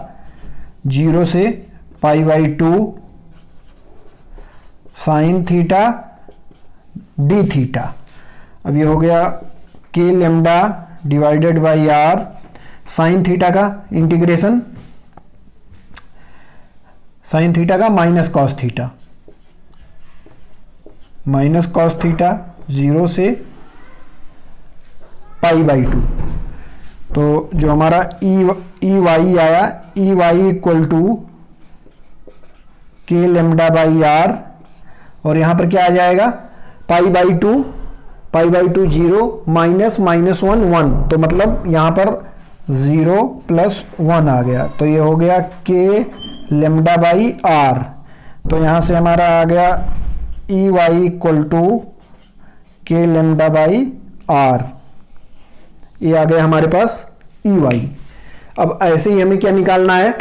0 से π/2 साइन थीटा डी थीटा। अब ये हो गया K lambda divided by R, sine theta का इंटीग्रेशन, साइन थीटा का minus cos theta, minus cos theta 0 से π/2। तो जो हमारा ई वाई आया, E Y equal to K lambda by R, और यहां पर क्या आ जाएगा π/2, 0 -(-1) 1, तो मतलब यहां पर 0 + 1 आ गया। तो ये हो गया के लेमडा बाई आर। तो यहां से हमारा आ गया ई Y equal to K lambda by are, ये आ गया हमारे पास ई वाई। अब ऐसे ही हमें क्या निकालना है,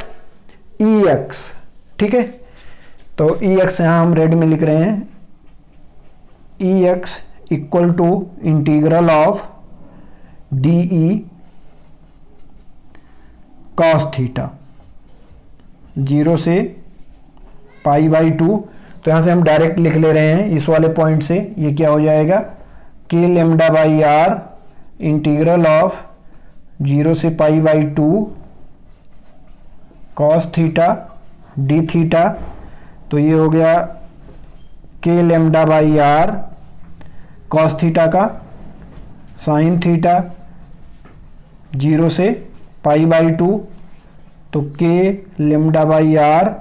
ई एक्स। ठीक है, तो ई एक्स यहां हम रेड में लिख रहे हैं, E X equal to integral of D E cos theta 0 से π/2। तो यहां से हम डायरेक्ट लिख ले रहे हैं इस वाले पॉइंट से, ये क्या हो जाएगा K lambda by R integral of 0 से π/2 कॉस थीटा डी थीटा। तो ये हो गया K lambda by R cos theta का साइन थीटा 0 से π/2, तो K lambda by R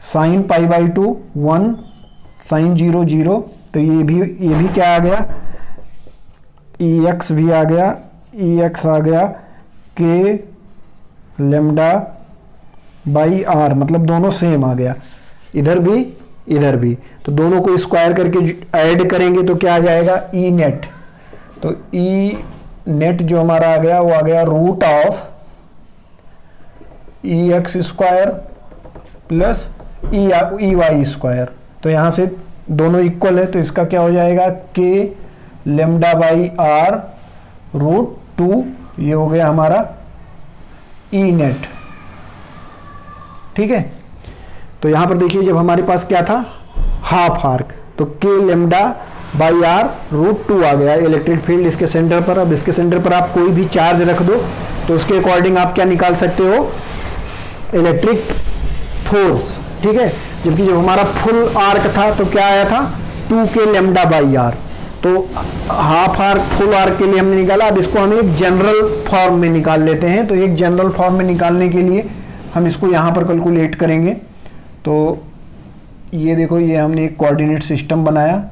sine π/2 1 sine 0 0। तो ये भी क्या आ गया, ई एक्स भी आ गया, ई एक्स आ गया के लेमडा बाई आर, मतलब दोनों सेम आ गया, इधर भी इधर भी। तो दोनों को स्क्वायर करके ऐड करेंगे तो क्या आ जाएगा, ई नेट। तो ई नेट जो हमारा आ गया वो आ गया root of E X square plus E Y square. तो यहां से दोनों इक्वल है, तो इसका क्या हो जाएगा के लेमडा बाई आर √2, ये हो गया हमारा ई नेट। ठीक है, तो यहां पर देखिए जब हमारे पास क्या था हाफ आर्क, तो के लेमडा बाई आर √2 आ गया इलेक्ट्रिक फील्ड इसके सेंटर पर। अब इसके सेंटर पर आप कोई भी चार्ज रख दो तो उसके अकॉर्डिंग आप क्या निकाल सकते हो, इलेक्ट्रिक फोर्स। ठीक है, जबकि जब हमारा फुल आर्क था तो क्या आया था 2 के लेमडा बाई आर। तो हाफ आर्क फुल आर्क के लिए हमने निकाला, अब इसको हम एक जनरल फॉर्म में निकाल लेते हैं। तो एक जनरल फॉर्म में निकालने के लिए हम इसको यहाँ पर कैलकुलेट करेंगे। तो ये देखो, ये हमने एक कोऑर्डिनेट सिस्टम बनाया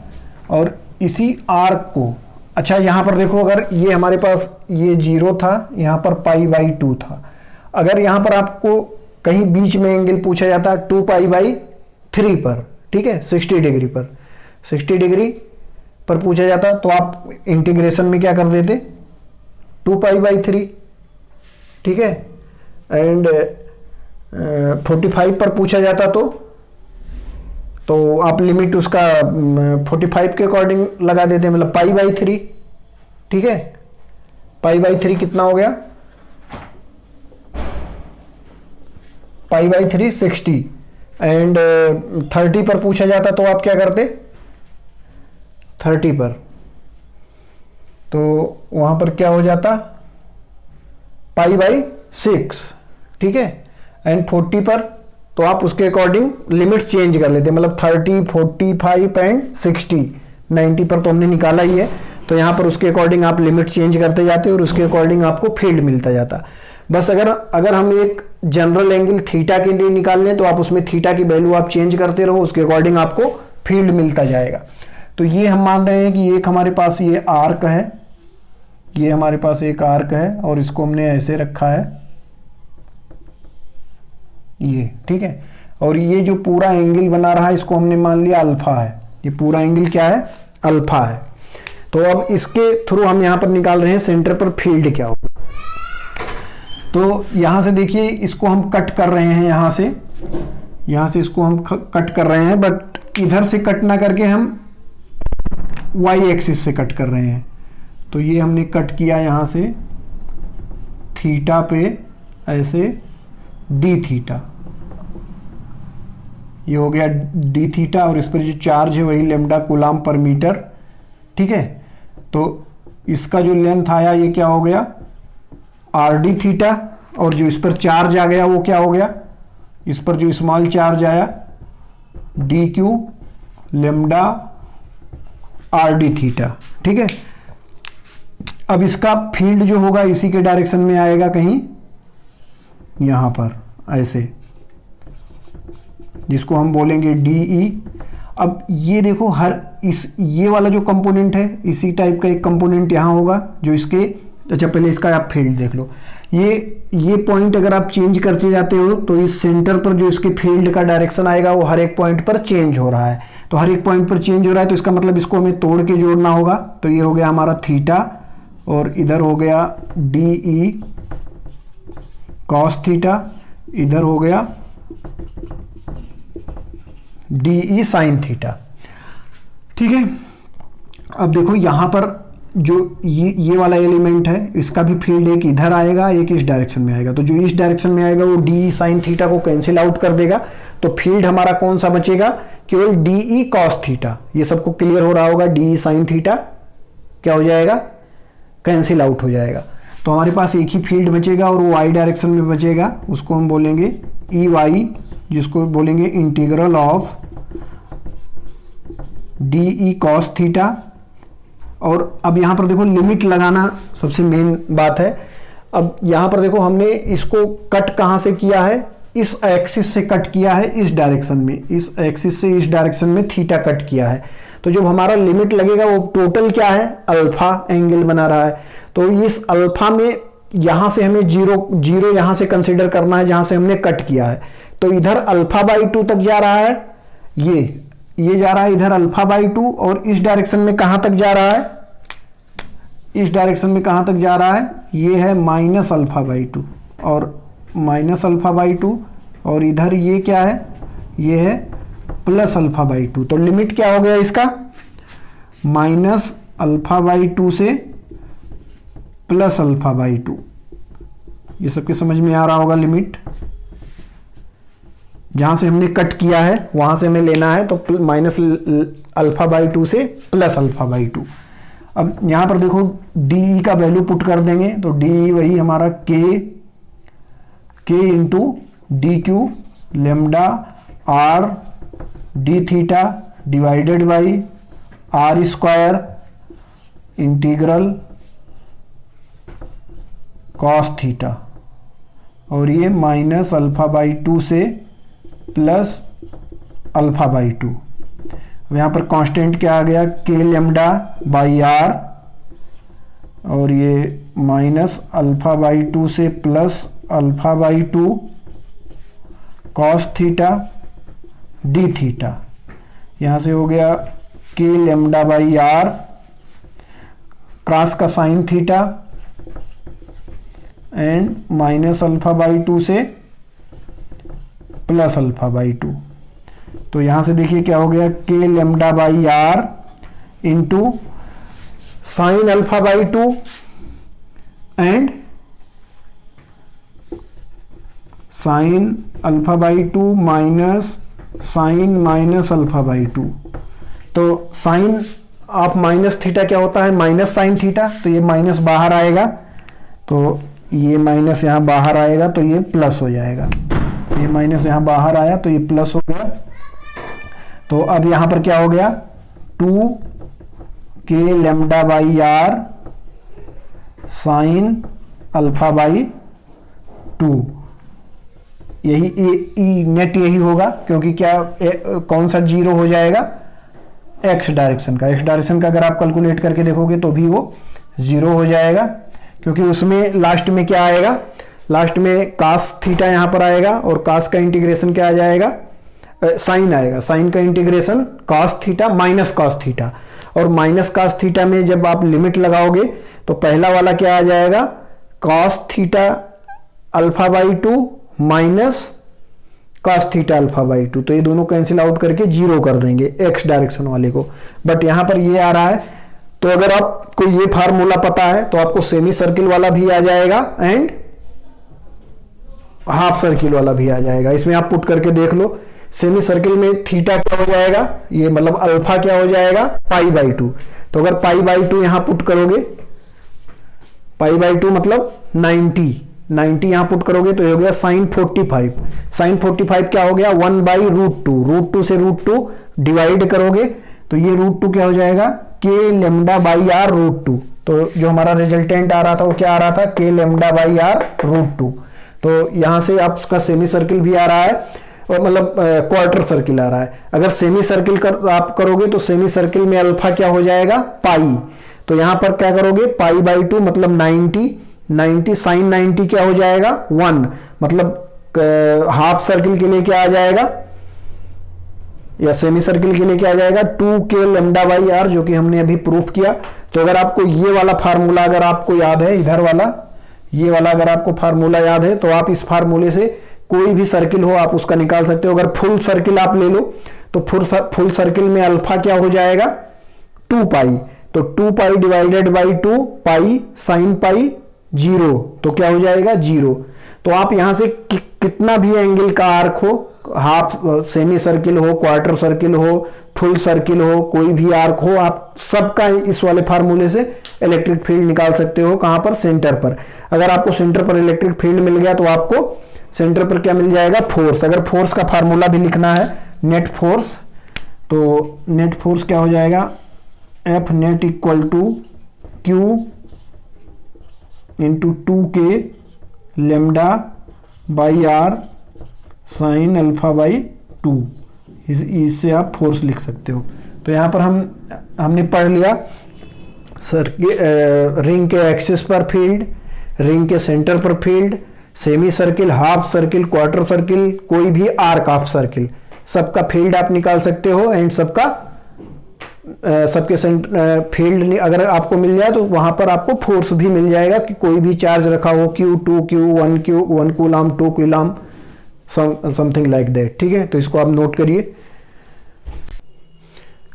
और इसी आर्क को, अच्छा यहाँ पर देखो, अगर ये हमारे पास ये 0 था, यहाँ पर π/2 था, अगर यहाँ पर आपको कहीं बीच में एंगल पूछा जाता 2π/3 पर, ठीक है, 60 डिग्री पर, 60 डिग्री पर पूछा जाता तो आप इंटीग्रेशन में क्या कर देते 2π/3। ठीक है, एंड 45 पर पूछा जाता तो आप लिमिट उसका 45 के अकॉर्डिंग लगा देते, मतलब π/3। ठीक है, π/3 कितना हो गया, π/3 60, एंड 30 पर पूछा जाता तो आप क्या करते 30 पर, तो वहां पर क्या हो जाता, π/6, ठीक है। एंड 40 पर तो आप उसके अकॉर्डिंग लिमिट्स चेंज कर लेते, मतलब 30, 45 एंड 60, 90 पर तो हमने निकाला ही है, तो यहाँ पर उसके अकॉर्डिंग आप लिमिट चेंज करते जाते और उसके अकॉर्डिंग आपको फील्ड मिलता जाता। बस अगर हम एक जनरल एंगल थीटा के लिए निकालने तो आप उसमें थीटा की वैल्यू आप चेंज करते रहो, उसके अकॉर्डिंग आपको फील्ड मिलता जाएगा। तो ये हम मान रहे हैं कि एक हमारे पास ये आर्क है, ये हमारे पास एक आर्क है और इसको हमने ऐसे रखा है, ये ठीक है। और ये जो पूरा एंगल बना रहा है इसको हमने मान लिया अल्फा है, ये पूरा एंगल क्या है, अल्फा है। तो अब इसके थ्रू हम यहां पर निकाल रहे हैं सेंटर पर फील्ड क्या होगा। तो यहां से देखिए इसको हम कट कर रहे हैं, यहां से इसको हम कट कर रहे हैं, बट इधर से कट ना करके हम y एक्सिस से कट कर रहे हैं। तो ये हमने कट किया यहां से थीटा पे ऐसे डी थीटा, ये हो गया डी थीटा, और इस पर जो चार्ज है वही लैम्डा कूलम पर मीटर, ठीक है। तो इसका जो लेंथ आया ये क्या हो गया, आर डी थीटा, और जो इस पर चार्ज आ गया वो क्या हो गया, इस पर जो स्मॉल चार्ज आया D Q lambda are D theta, ठीक है। अब इसका फील्ड जो होगा इसी के डायरेक्शन में आएगा, कहीं यहां पर ऐसे, जिसको हम बोलेंगे डीई। अब ये देखो ये वाला जो कंपोनेंट है इसी टाइप का एक कंपोनेंट यहां होगा जो इसके, अच्छा पहले इसका आप फील्ड देख लो। ये पॉइंट अगर आप चेंज करते जाते हो तो इस सेंटर पर जो इसके फील्ड का डायरेक्शन आएगा वो हर एक पॉइंट पर चेंज हो रहा है। तो हर एक पॉइंट पर चेंज हो रहा है तो इसका मतलब इसको हमें तोड़ के जोड़ना होगा। तो ये हो गया हमारा थीटा और इधर हो गया डी ई कॉस थीटा, इधर हो गया डी ई साइन थीटा, ठीक है। अब देखो यहां पर जो ये वाला एलिमेंट है इसका भी फील्ड एक इधर आएगा एक इस डायरेक्शन में आएगा। तो जो इस डायरेक्शन में आएगा वो डी साइन थीटा को कैंसिल आउट कर देगा। तो फील्ड हमारा कौन सा बचेगा, केवल डी ई कॉस थीटा। ये सबको क्लियर हो रहा होगा, डी ई साइन थीटा क्या हो जाएगा, कैंसिल आउट हो जाएगा। तो हमारे पास एक ही फील्ड बचेगा और वो वाई डायरेक्शन में बचेगा, उसको हम बोलेंगे ई वाई, जिसको बोलेंगे integral of D E cos theta. और अब यहां पर देखो लिमिट लगाना सबसे मेन बात है। अब यहां पर देखो हमने इसको कट कहां से किया है, इस एक्सिस से कट किया है, इस डायरेक्शन में, इस एक्सिस से इस डायरेक्शन में थीटा कट किया है। तो जब हमारा लिमिट लगेगा वो टोटल क्या है, अल्फा एंगल बना रहा है। तो इस अल्फा में यहां से हमें जीरो यहां से कंसिडर करना है जहां से हमने कट किया है। तो इधर अल्फा/2 तक जा रहा है, ये जा रहा है इधर अल्फा/2, और इस डायरेक्शन में कहां तक जा रहा है, इस डायरेक्शन में कहां तक जा रहा है, ये है -α/2 और -α/2, और इधर ये क्या है, ये है +α/2। तो लिमिट क्या हो गया इसका, -α/2 से +α/2। ये सबके समझ में आ रहा होगा। लिमिट जहां से हमने कट किया है वहां से हमें लेना है, तो -α/2 से +α/2। अब यहां पर देखो डी का वैल्यू पुट कर देंगे, तो डी वही हमारा K into D Q lambda R D theta divided by are square integral cos theta, और ये -α/2 से +α/2। अब यहाँ पर कांस्टेंट क्या आ गया, के लेमडा बाई आर, और ये -α/2 से +α/2 कॉस थीटा डी थीटा। यहाँ से हो गया K lambda by are cross का साइन थीटा एंड -α/2 से +α/2। तो यहां से देखिए क्या हो गया, K lambda by R into sine α/2 and sine α/2 minus sine -α/2। तो साइन ऑफ माइनस थीटा क्या होता है, माइनस साइन थीटा, तो ये माइनस बाहर आएगा, तो ये माइनस यहाँ बाहर आएगा तो ये प्लस हो जाएगा, ये माइनस यहाँ बाहर आया तो ये प्लस हो गया। तो अब यहाँ पर क्या हो गया, 2k lambda by R sine alpha by 2, यही ई नेट यही होगा, क्योंकि क्या कौन सा जीरो हो जाएगा, एक्स डायरेक्शन का। एक्स डायरेक्शन का अगर आप कैलकुलेट करके देखोगे तो भी वो जीरो हो जाएगा, क्योंकि उसमें लास्ट में क्या आएगा, लास्ट में कास थीटा यहाँ पर आएगा और कास का इंटीग्रेशन क्या आ जाएगा, साइन आएगा, साइन का integration cos theta minus cos theta, और माइनस कास थीटा में जब आप लिमिट लगाओगे तो पहला वाला क्या आ जाएगा, cos theta alpha by 2 minus cos theta alpha by 2, तो ये दोनों कैंसिल आउट करके जीरो कर देंगे एक्स डायरेक्शन वाले को। बट यहां पर ये आ रहा है, तो अगर आपको ये फार्मूला पता है तो आपको सेमी सर्किल वाला भी आ जाएगा एंड हाफ सर्किल वाला भी आ जाएगा। इसमें आप पुट करके देख लो, सेमी सर्किल में थीटा क्या हो जाएगा, ये मतलब अल्फा क्या हो जाएगा, पाई बाई 2, तो अगर पाई बाई 2 यहां पुट करोगे, पाई बाई 2 मतलब 90 यहां पुट करोगे तो ये हो गया साइन 45, साइन 45 क्या हो गया, 1 बाई √2, √2 से √2 डिवाइड करोगे तो ये √2 क्या हो जाएगा, के लेमडा बाई आर √2, तो जो हमारा रिजल्टेंट आ रहा था वो क्या आ रहा था, के लेमडा बाई आर √2। तो यहां से आपका सेमी सर्किल भी आ रहा है और मतलब क्वार्टर सर्किल आ रहा है। अगर सेमी सर्किल आप करोगे तो सेमी सर्किल में अल्फा क्या हो जाएगा, पाई, तो यहां पर क्या करोगे, पाई बाई 2 मतलब 90 साइन 90 क्या हो जाएगा 1, मतलब हाफ सर्किल के लिए क्या आ जाएगा, या सेमी सर्किल के लिए क्या आ जाएगा, 2k लेमडा बाई आर, जो कि हमने अभी प्रूफ किया। तो अगर आपको ये वाला फार्मूला अगर आपको याद है, इधर वाला ये वाला अगर आपको फार्मूला याद है तो आप इस फार्मूले से कोई भी सर्किल हो आप उसका निकाल सकते हो। अगर फुल सर्किल आप ले लो तो फुल सर्किल में अल्फा क्या हो जाएगा, 2 पाई, तो 2 पाई divided by 2 pi sine pi 0, तो क्या हो जाएगा 0। तो आप यहां से कितना भी एंगल का आर्क हो, हाफ सेमी सर्किल हो, क्वार्टर सर्किल हो, फुल सर्किल हो, कोई भी आर्क हो, आप सबका इस वाले फार्मूले से इलेक्ट्रिक फील्ड निकाल सकते हो। कहां पर, सेंटर पर। अगर आपको सेंटर पर इलेक्ट्रिक फील्ड मिल गया तो आपको सेंटर पर क्या मिल जाएगा, फोर्स। अगर फोर्स का फार्मूला भी लिखना है, नेट फोर्स, तो नेट फोर्स क्या हो जाएगा, F net equal to Q into 2k lambda by R sine alpha by 2, इससे आप फोर्स लिख सकते हो। तो यहाँ पर हमने पढ़ लिया रिंग के एक्सिस पर फील्ड, रिंग के सेंटर पर field, semi circle, half circle, quarter circle, कोई भी आर्क ऑफ सर्किल, सबका फील्ड आप निकाल सकते हो एंड सबके फील्ड अगर आपको मिल जाए तो वहां पर आपको फोर्स भी मिल जाएगा कि कोई भी चार्ज रखा हो, Q2 Q1 1 coulomb 2 coulomb something like that. ठीक है, तो इसको आप नोट करिए।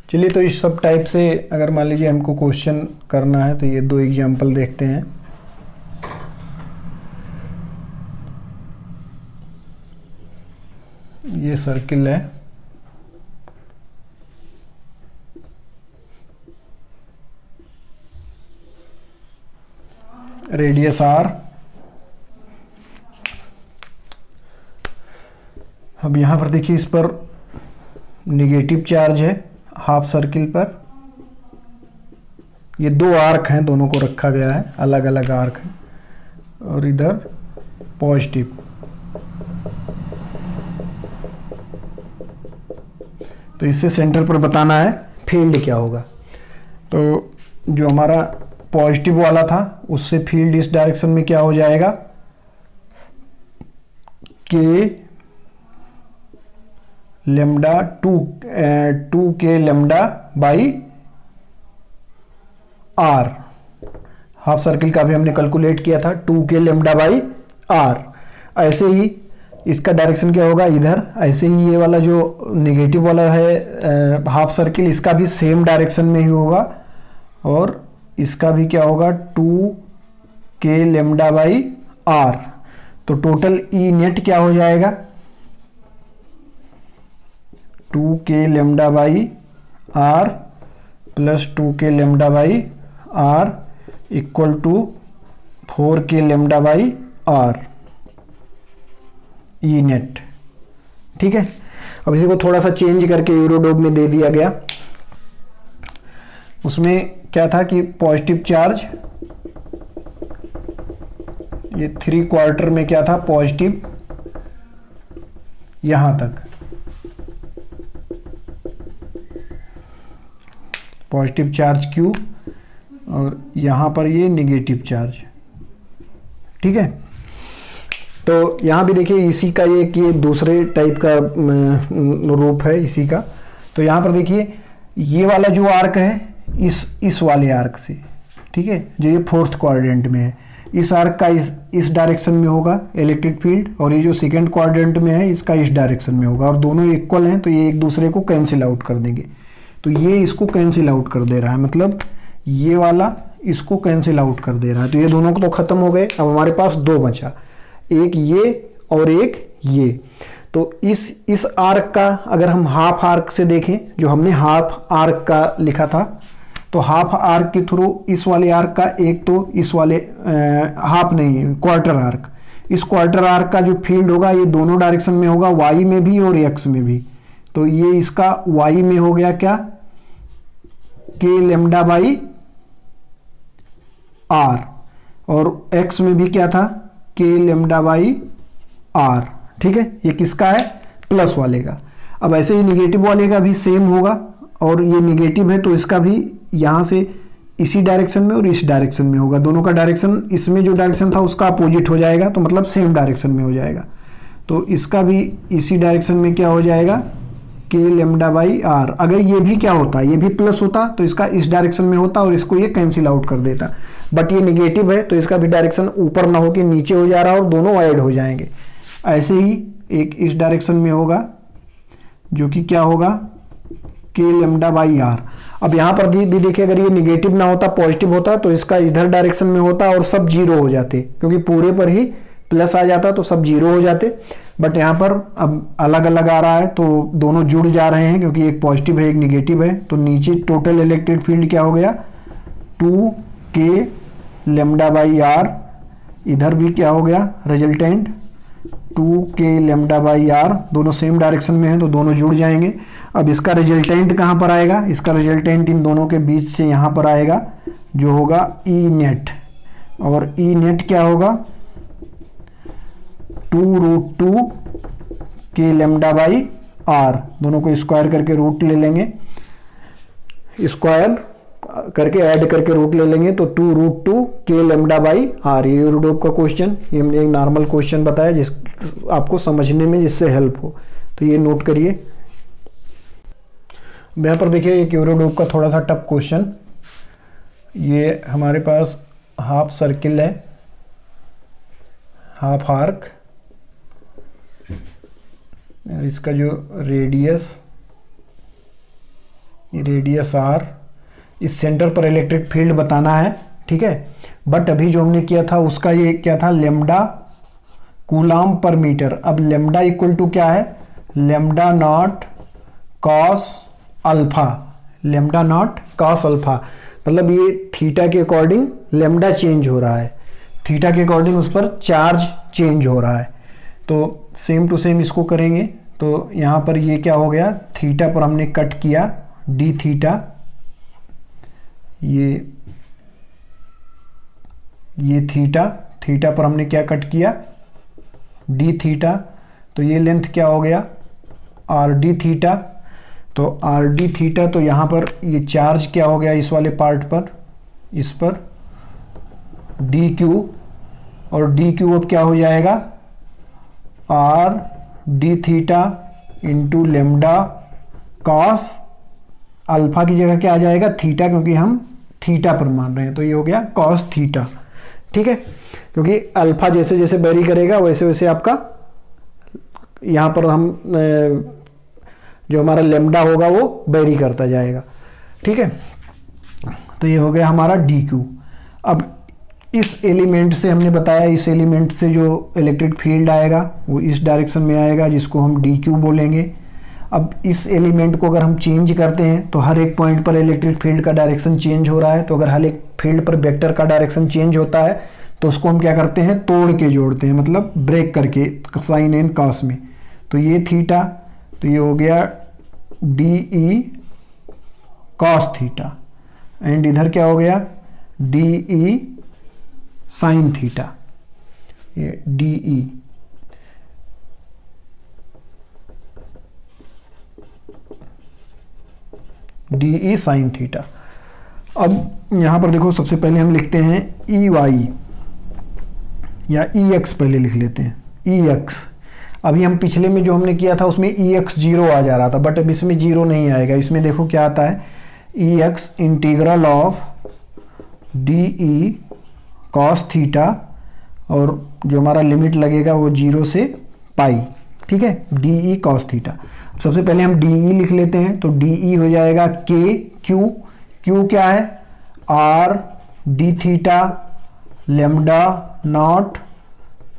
चलिए, तो इस सब टाइप से अगर मान लीजिए हमको क्वेश्चन करना है तो ये 2 एग्जांपल देखते हैं। ये सर्किल है, रेडियस r। अब यहां पर देखिए, इस पर निगेटिव चार्ज है हाफ सर्किल पर। ये 2 आर्क हैं, दोनों को रखा गया है, अलग अलग आर्क हैं, और इधर पॉजिटिव। तो इससे सेंटर पर बताना है फील्ड क्या होगा। तो जो हमारा पॉजिटिव वाला था उससे फील्ड इस डायरेक्शन में क्या हो जाएगा, K lambda 2k lambda by R. Half circle का भी हमने कैलकुलेट किया था, 2k लेमडा बाई आर। ऐसे ही इसका डायरेक्शन क्या होगा, इधर। ऐसे ही ये वाला जो नेगेटिव वाला है हाफ सर्किल, इसका भी सेम डायरेक्शन में ही होगा, और इसका भी क्या होगा, 2k लेमडा बाई आर। तो टोटल ई नेट क्या हो जाएगा, 2k lambda by R plus 2k lambda by R equal to 4k lambda by R E net. ठीक है, अब इसी को थोड़ा सा चेंज करके यूरोडोप में दे दिया गया। उसमें क्या था कि पॉजिटिव चार्ज, ये 3/4 में क्या था, पॉजिटिव यहां तक, पॉजिटिव चार्ज Q और यहां पर ये नेगेटिव चार्ज। ठीक है, तो यहां भी देखिए इसी का ये दूसरे टाइप का रूप है इसी का। तो यहां पर देखिए ये वाला जो आर्क है इस वाले आर्क से, ठीक है, जो ये 4th क्वाड्रेंट में है, इस आर्क का इस डायरेक्शन में होगा इलेक्ट्रिक फील्ड, और ये जो 2nd क्वाड्रेंट में है इसका इस डायरेक्शन में होगा, और दोनों इक्वल हैं तो ये एक दूसरे को कैंसिल आउट कर देंगे। तो ये इसको कैंसिल आउट कर दे रहा है, मतलब ये वाला इसको कैंसिल आउट कर दे रहा है। तो ये दोनों को तो खत्म हो गए, अब हमारे पास 2 बचा, एक ये और एक ये। तो इस आर्क का अगर हम हाफ आर्क से देखें, जो हमने हाफ आर्क का लिखा था, तो हाफ आर्क के थ्रू इस वाले आर्क का, एक तो इस वाले हाफ नहीं क्वार्टर आर्क, इस क्वार्टर आर्क का जो फील्ड होगा ये दोनों डायरेक्शन में होगा, वाई में भी और एक्स में भी। तो ये इसका वाई में हो गया क्या, के लेमडा बाई आर, और एक्स में भी क्या था, के लेमडा बाई आर। ठीक है, ये किसका है, प्लस वाले का। अब ऐसे ही निगेटिव वाले का भी सेम होगा, और ये निगेटिव है तो इसका भी यहां से इसी डायरेक्शन में और इस डायरेक्शन में होगा, दोनों का डायरेक्शन, इसमें जो डायरेक्शन था उसका अपोजिट हो जाएगा, तो मतलब सेम डायरेक्शन में हो जाएगा। तो इसका भी इसी डायरेक्शन में क्या हो जाएगा, के लेमडा बाई आर। अगर ये भी क्या होता, ये भी प्लस होता तो इसका इस डायरेक्शन में होता और इसको ये कैंसिल आउट कर देता, बट ये निगेटिव है तो इसका भी डायरेक्शन ऊपर ना होके नीचे हो जा रहा है और दोनों ऐड हो जाएंगे। ऐसे ही एक इस डायरेक्शन में होगा जो कि क्या होगा, के लेमडा बाई आर। अब यहाँ पर भी देखिए, अगर ये निगेटिव ना होता पॉजिटिव होता तो इसका इधर डायरेक्शन में होता और सब जीरो हो जाते, क्योंकि पूरे पर ही प्लस आ जाता तो सब जीरो हो जाते। बट यहाँ पर अब अलग अलग आ रहा है तो दोनों जुड़ जा रहे हैं, क्योंकि एक पॉजिटिव है एक निगेटिव है। तो नीचे टोटल इलेक्ट्रिक फील्ड क्या हो गया, 2k लेमडा बाई आर, इधर भी क्या हो गया resultant 2k lambda by R, दोनों सेम डायरेक्शन में है तो दोनों जुड़ जाएंगे। अब इसका रिजल्टेंट कहाँ पर आएगा, इसका रिजल्टेंट इन दोनों के बीच से यहाँ पर आएगा, जो होगा ई नेट, और ई नेट क्या होगा 2√2 के लेमडा बाई आर, दोनों को स्क्वायर करके रूट ले लेंगे, स्क्वायर करके ऐड करके रूट ले लेंगे, तो 2√2 के लेमडा बाई आर। ये यूरोडोप का क्वेश्चन, ये हमने एक नॉर्मल क्वेश्चन बताया जिस आपको समझने में जिससे हेल्प हो, तो ये नोट करिए। यहाँ पर देखिए एक यूरोडोप का थोड़ा सा टफ क्वेश्चन, ये हमारे पास हाफ सर्किल है, हाफ आर्क, और इसका जो रेडियस आर, इस सेंटर पर इलेक्ट्रिक फील्ड बताना है। ठीक है, बट अभी जो हमने किया था उसका ये क्या था, लेमडा कूलाम पर मीटर। अब लेमडा इक्वल टू क्या है, lambda nought cos alpha, lambda nought cos alpha, मतलब ये थीटा के अकॉर्डिंग लेमडा चेंज हो रहा है, थीटा के अकॉर्डिंग उस पर चार्ज चेंज हो रहा है। तो सेम टू सेम इसको करेंगे, तो यहाँ पर ये क्या हो गया, थीटा पर हमने कट किया डी थीटा, ये थीटा पर हमने क्या कट किया, डी थीटा, तो ये लेंथ क्या हो गया आर डी थीटा। तो आर डी थीटा, तो यहाँ पर ये चार्ज क्या हो गया इस वाले पार्ट पर, इस पर डी क्यू, और डी क्यू अब क्या हो जाएगा are D theta into lambda cos alpha की जगह क्या आ जाएगा थीटा, क्योंकि हम थीटा पर मान रहे हैं, तो ये हो गया कॉस थीटा। ठीक है, क्योंकि अल्फा जैसे जैसे वेरी करेगा वैसे वैसे आपका यहाँ पर हम जो हमारा लेमडा होगा वो वेरी करता जाएगा। ठीक है, तो ये हो गया हमारा डी क्यू। अब इस एलिमेंट से हमने बताया, इस एलिमेंट से जो इलेक्ट्रिक फील्ड आएगा वो इस डायरेक्शन में आएगा, जिसको हम डी क्यू बोलेंगे। अब इस एलिमेंट को अगर हम चेंज करते हैं तो हर एक पॉइंट पर इलेक्ट्रिक फील्ड का डायरेक्शन चेंज हो रहा है, तो अगर हर एक फील्ड पर वेक्टर का डायरेक्शन चेंज होता है तो उसको हम क्या करते हैं, तोड़ के जोड़ते हैं, मतलब ब्रेक करके साइन एंड कॉस में। तो ये थीटा, तो ये हो गया D E cos theta, and इधर क्या हो गया डी ई साइन थीटा, ये डी ई साइन थीटा। अब यहाँ पर देखो, सबसे पहले हम लिखते हैं ई वाई या ई एक्स, पहले लिख लेते हैं ई एक्स। अभी हम पिछले में जो हमने किया था उसमें ई एक्स जीरो आ जा रहा था, बट अब इसमें जीरो नहीं आएगा। इसमें देखो क्या आता है, E X integral of D E cos theta, और जो हमारा लिमिट लगेगा वो 0 से पाई, ठीक है, डी ई कॉस थीटा। सबसे पहले हम डी ई लिख लेते हैं, तो डी ई हो जाएगा के क्यू, क्यू क्या है R D theta lambda nought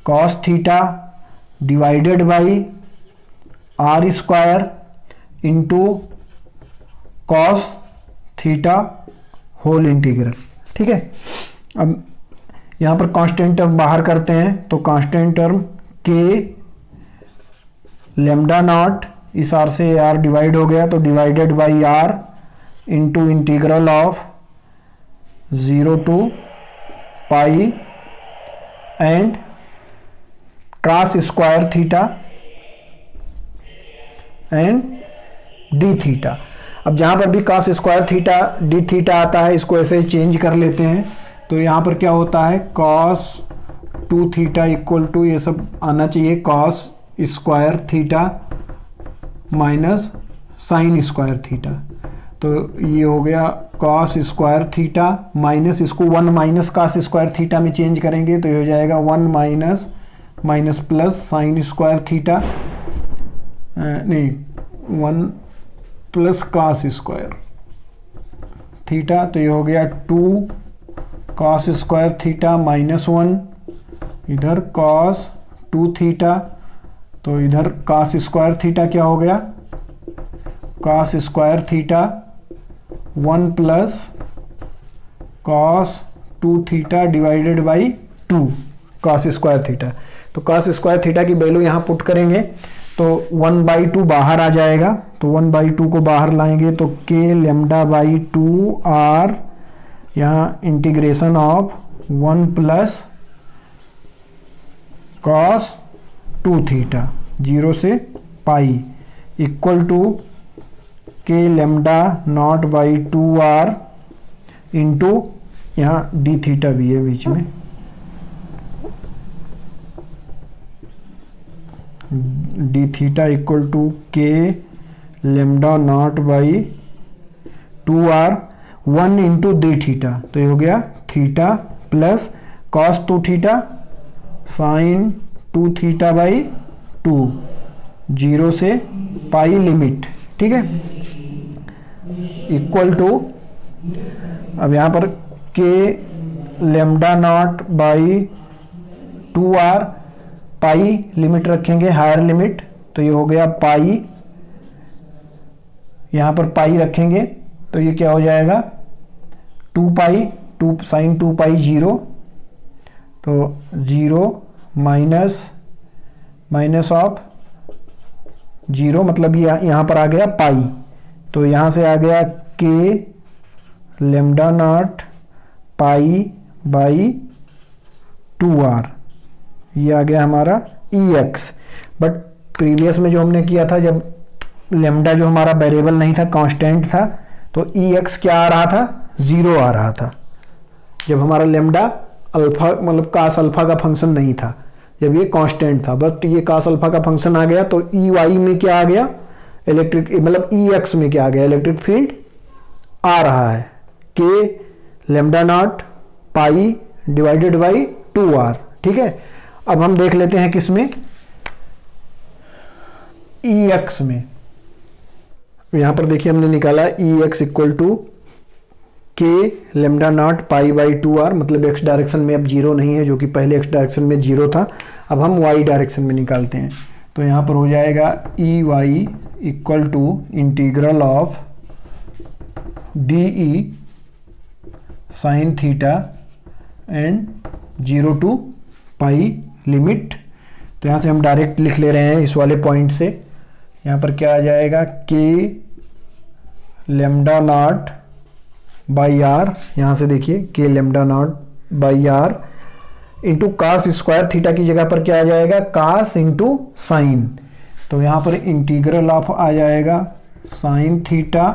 cos theta divided by are square into cos theta whole integral, ठीक है। अब यहाँ पर कांस्टेंट टर्म बाहर करते हैं, तो constant term K lambda nought, इस आर से आर डिवाइड हो गया तो divided by R into integral of 0 to pi and cos square theta and D theta. अब जहाँ पर भी cos square theta D theta आता है, इसको ऐसे चेंज कर लेते हैं, तो यहाँ पर क्या होता है cos 2 थीटा इक्वल टू, ये सब आना चाहिए cos square theta minus sine square theta. तो ये हो गया cos स्क्वायर थीटा माइनस, इसको 1 माइनस cos स्क्वायर थीटा में चेंज करेंगे तो ये हो जाएगा 1 minus minus plus sine square theta, नहीं 1 प्लस cos स्क्वायर थीटा, तो ये हो गया 2 cos स्क्वायर थीटा माइनस 1, इधर cos 2 थीटा, तो इधर cos स्क्वायर थीटा क्या हो गया cos square theta 1 plus cos 2 theta divided by 2 cos square theta. तो cos स्क्वायर थीटा की वैल्यू यहाँ पुट करेंगे तो 1/2 बाहर आ जाएगा, तो 1/2 को बाहर लाएंगे तो k लेमडा बाई 2 आर, यहाँ integration of 1 plus cos 2 theta 0 से पाई equal to k lambda not by 2 R into, यहाँ डी थीटा भी है बीच में, D theta equal to K lambda not by 2 R 1 into D theta, तो ये हो गया theta plus cos 2 theta sine 2 theta by 2 0 से पाई लिमिट, ठीक है, इक्वल टू, अब यहाँ पर K lambda not by 2 R, pi limit रखेंगे हायर लिमिट, तो ये हो गया पाई, यहाँ पर पाई रखेंगे तो ये क्या हो जाएगा 2 पाई 2 साइन 2 पाई 0, तो 0 माइनस माइनस ऑफ 0 मतलब ये यहाँ पर आ गया पाई, तो यहाँ से आ गया K lambda nought pi by 2 R, ये आ गया हमारा ई एक्स। बट प्रीवियस में जो हमने किया था, जब लेमडा जो हमारा वेरिएबल नहीं था कांस्टेंट था, तो ई एक्स क्या आ रहा था 0 आ रहा था, जब हमारा लेमडा अल्फा मतलब कास अल्फा का फंक्शन नहीं था, जब ये कांस्टेंट था। बट ये कास अल्फा का फंक्शन आ गया तो ई वाई में क्या आ गया इलेक्ट्रिक, मतलब ई एक्स में क्या आ गया इलेक्ट्रिक फील्ड आ रहा है K lambda nought pi divided by 2 R, ठीक है। अब हम देख लेते हैं किसमें, ई एक्स में। यहां पर देखिए हमने निकाला E X equal to K lambda nought pi by 2 R, मतलब एक्स डायरेक्शन में अब 0 नहीं है, जो कि पहले एक्स डायरेक्शन में 0 था। अब हम वाई डायरेक्शन में निकालते हैं, तो यहाँ पर हो जाएगा E Y equal to integral of D E sine theta and 0 to pi limit. तो यहाँ से हम डायरेक्ट लिख ले रहे हैं इस वाले पॉइंट से। यहाँ पर क्या आ जाएगा, K lambda not by R, यहाँ से देखिए K lambda not by R into cos square theta की जगह पर क्या आ जाएगा, कास इंटू साइन। तो यहाँ पर इंटीग्रल ऑफ आ जाएगा sine theta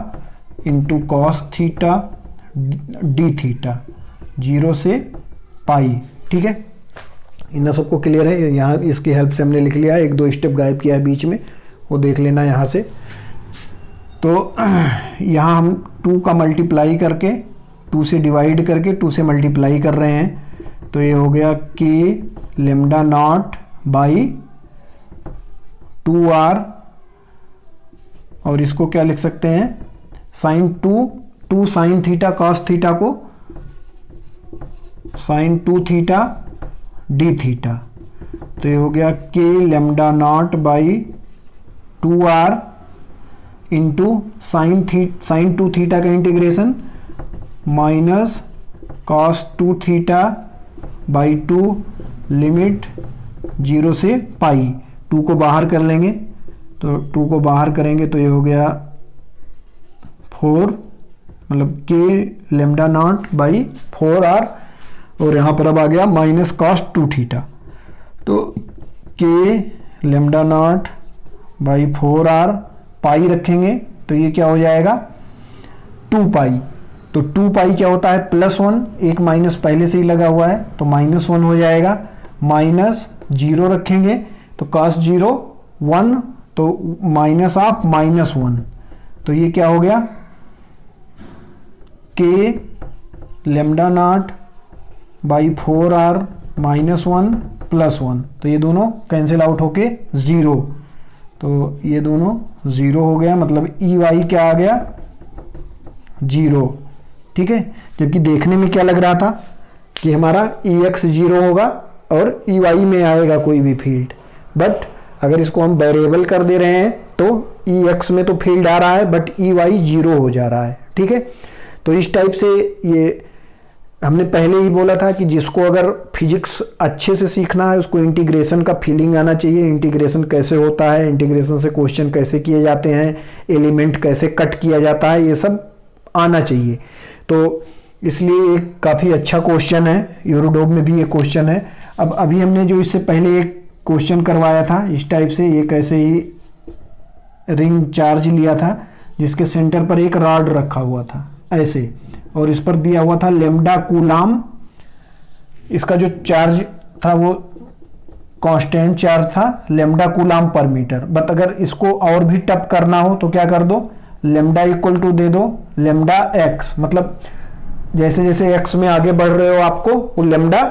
into cos theta D theta 0 से पाई। ठीक है, इन सबको क्लियर है। यहाँ इसकी हेल्प से हमने लिख लिया है, 1-2 स्टेप गायब किया है बीच में, वो देख लेना यहाँ से। तो यहाँ हम 2 का मल्टीप्लाई करके 2 से डिवाइड करके 2 से मल्टीप्लाई कर रहे हैं। तो ये हो गया K lambda not by 2r, और इसको क्या लिख सकते हैं, sine 2 sine theta cos theta को साइन 2 थीटा डी थीटा। तो ये हो गया K lambda not by 2r into sine 2 theta का integration minus cos 2 theta by 2 limit 0 से पाई। 2 को बाहर कर लेंगे, तो 2 को बाहर करेंगे तो ये हो गया 4, मतलब के लेमडा नॉट बाई 4r, और यहाँ पर अब आ गया माइनस कॉस 2 थीटा। तो K lambda not by 4r पाई रखेंगे तो ये क्या हो जाएगा 2 पाई। तो 2 पाई क्या होता है +1, एक माइनस पहले से ही लगा हुआ है तो -1 हो जाएगा, माइनस 0 रखेंगे तो cos 0 1, तो माइनस ऑफ -1, तो ये क्या हो गया K lambda not by 4r -1 +1, तो ये दोनों कैंसिल आउट होके 0, तो ये दोनों 0 हो गया, मतलब ई वाई क्या आ गया 0। ठीक है, जबकि देखने में क्या लग रहा था कि हमारा ई एक्स 0 होगा और ई वाई में आएगा कोई भी फील्ड, बट अगर इसको हम वेरिएबल कर दे रहे हैं तो ई एक्स में तो फील्ड आ रहा है बट ई वाई 0 हो जा रहा है। ठीक है, तो इस टाइप से ये हमने पहले ही बोला था कि जिसको अगर फिजिक्स अच्छे से सीखना है उसको इंटीग्रेशन का फीलिंग आना चाहिए, इंटीग्रेशन कैसे होता है, इंटीग्रेशन से क्वेश्चन कैसे किए जाते हैं, एलिमेंट कैसे कट किया जाता है, ये सब आना चाहिए। तो इसलिए एक काफ़ी अच्छा क्वेश्चन है, यूरोडोब में भी ये क्वेश्चन है। अब अभी हमने जो इससे पहले एक क्वेश्चन करवाया था इस टाइप से, ये कैसे ही रिंग चार्ज लिया था जिसके सेंटर पर एक रॉड रखा हुआ था ऐसे, और इस पर दिया हुआ था लेमडा कूलाम, इसका जो चार्ज था वो कांस्टेंट चार्ज था लेमडा कूलाम पर मीटर। बट अगर इसको और भी टफ करना हो तो क्या कर दो, लेमडा इक्वल टू दे दो लेमडा एक्स, मतलब जैसे जैसे एक्स में आगे बढ़ रहे हो आपको वो लेमडा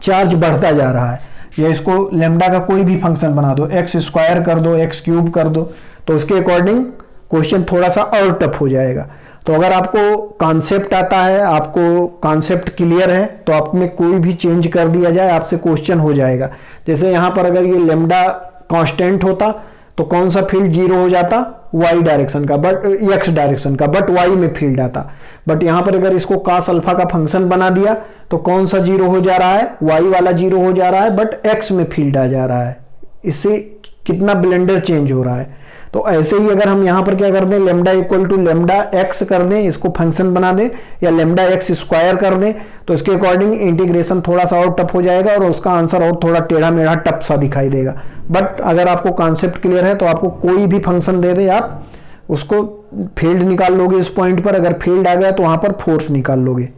चार्ज बढ़ता जा रहा है, या इसको लेमडा का कोई भी फंक्शन बना दो, एक्स स्क्वायर कर दो, एक्स क्यूब कर दो, तो उसके अकॉर्डिंग क्वेश्चन थोड़ा सा और टफ हो जाएगा। तो अगर आपको कॉन्सेप्ट आता है, आपको कॉन्सेप्ट क्लियर है, तो आप में कोई भी चेंज कर दिया जाए आपसे क्वेश्चन हो जाएगा। जैसे यहाँ पर अगर ये लेमडा कांस्टेंट होता तो कौन सा फील्ड 0 हो जाता, y डायरेक्शन का, बट x डायरेक्शन का, बट y में फील्ड आता। बट यहाँ पर अगर इसको cos अल्फा का फंक्शन बना दिया तो कौन सा 0 हो जा रहा है, y वाला 0 हो जा रहा है, बट x में फील्ड आ जा रहा है। इससे कितना ब्लेंडर चेंज हो रहा है। तो ऐसे ही अगर हम यहाँ पर क्या कर दें, lambda equal to lambda X कर दें, इसको फंक्शन बना दें, या लेमडा एक्स स्क्वायर कर दें, तो इसके अकॉर्डिंग इंटीग्रेशन थोड़ा सा और टफ हो जाएगा और उसका आंसर और थोड़ा टेढ़ा मेढ़ा टफ सा दिखाई देगा। बट अगर आपको कॉन्सेप्ट क्लियर है तो आपको कोई भी फंक्शन दे दे, आप उसको फील्ड निकाल लोगे इस पॉइंट पर, अगर फील्ड आ गया तो वहाँ पर फोर्स निकाल लोगे।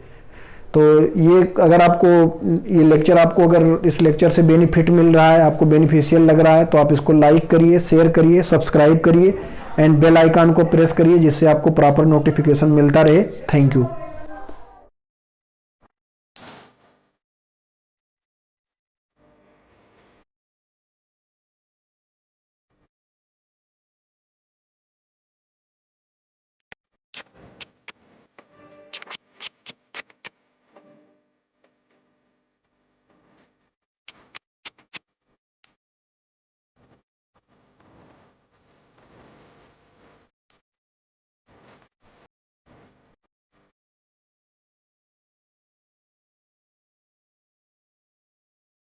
तो ये अगर आपको ये लेक्चर, आपको अगर इस लेक्चर से बेनिफिट मिल रहा है, आपको बेनिफिशियल लग रहा है, तो आप इसको लाइक करिए, शेयर करिए, सब्सक्राइब करिए एंड बेल आइकन को प्रेस करिए, जिससे आपको प्रॉपर नोटिफिकेशन मिलता रहे। Thank you.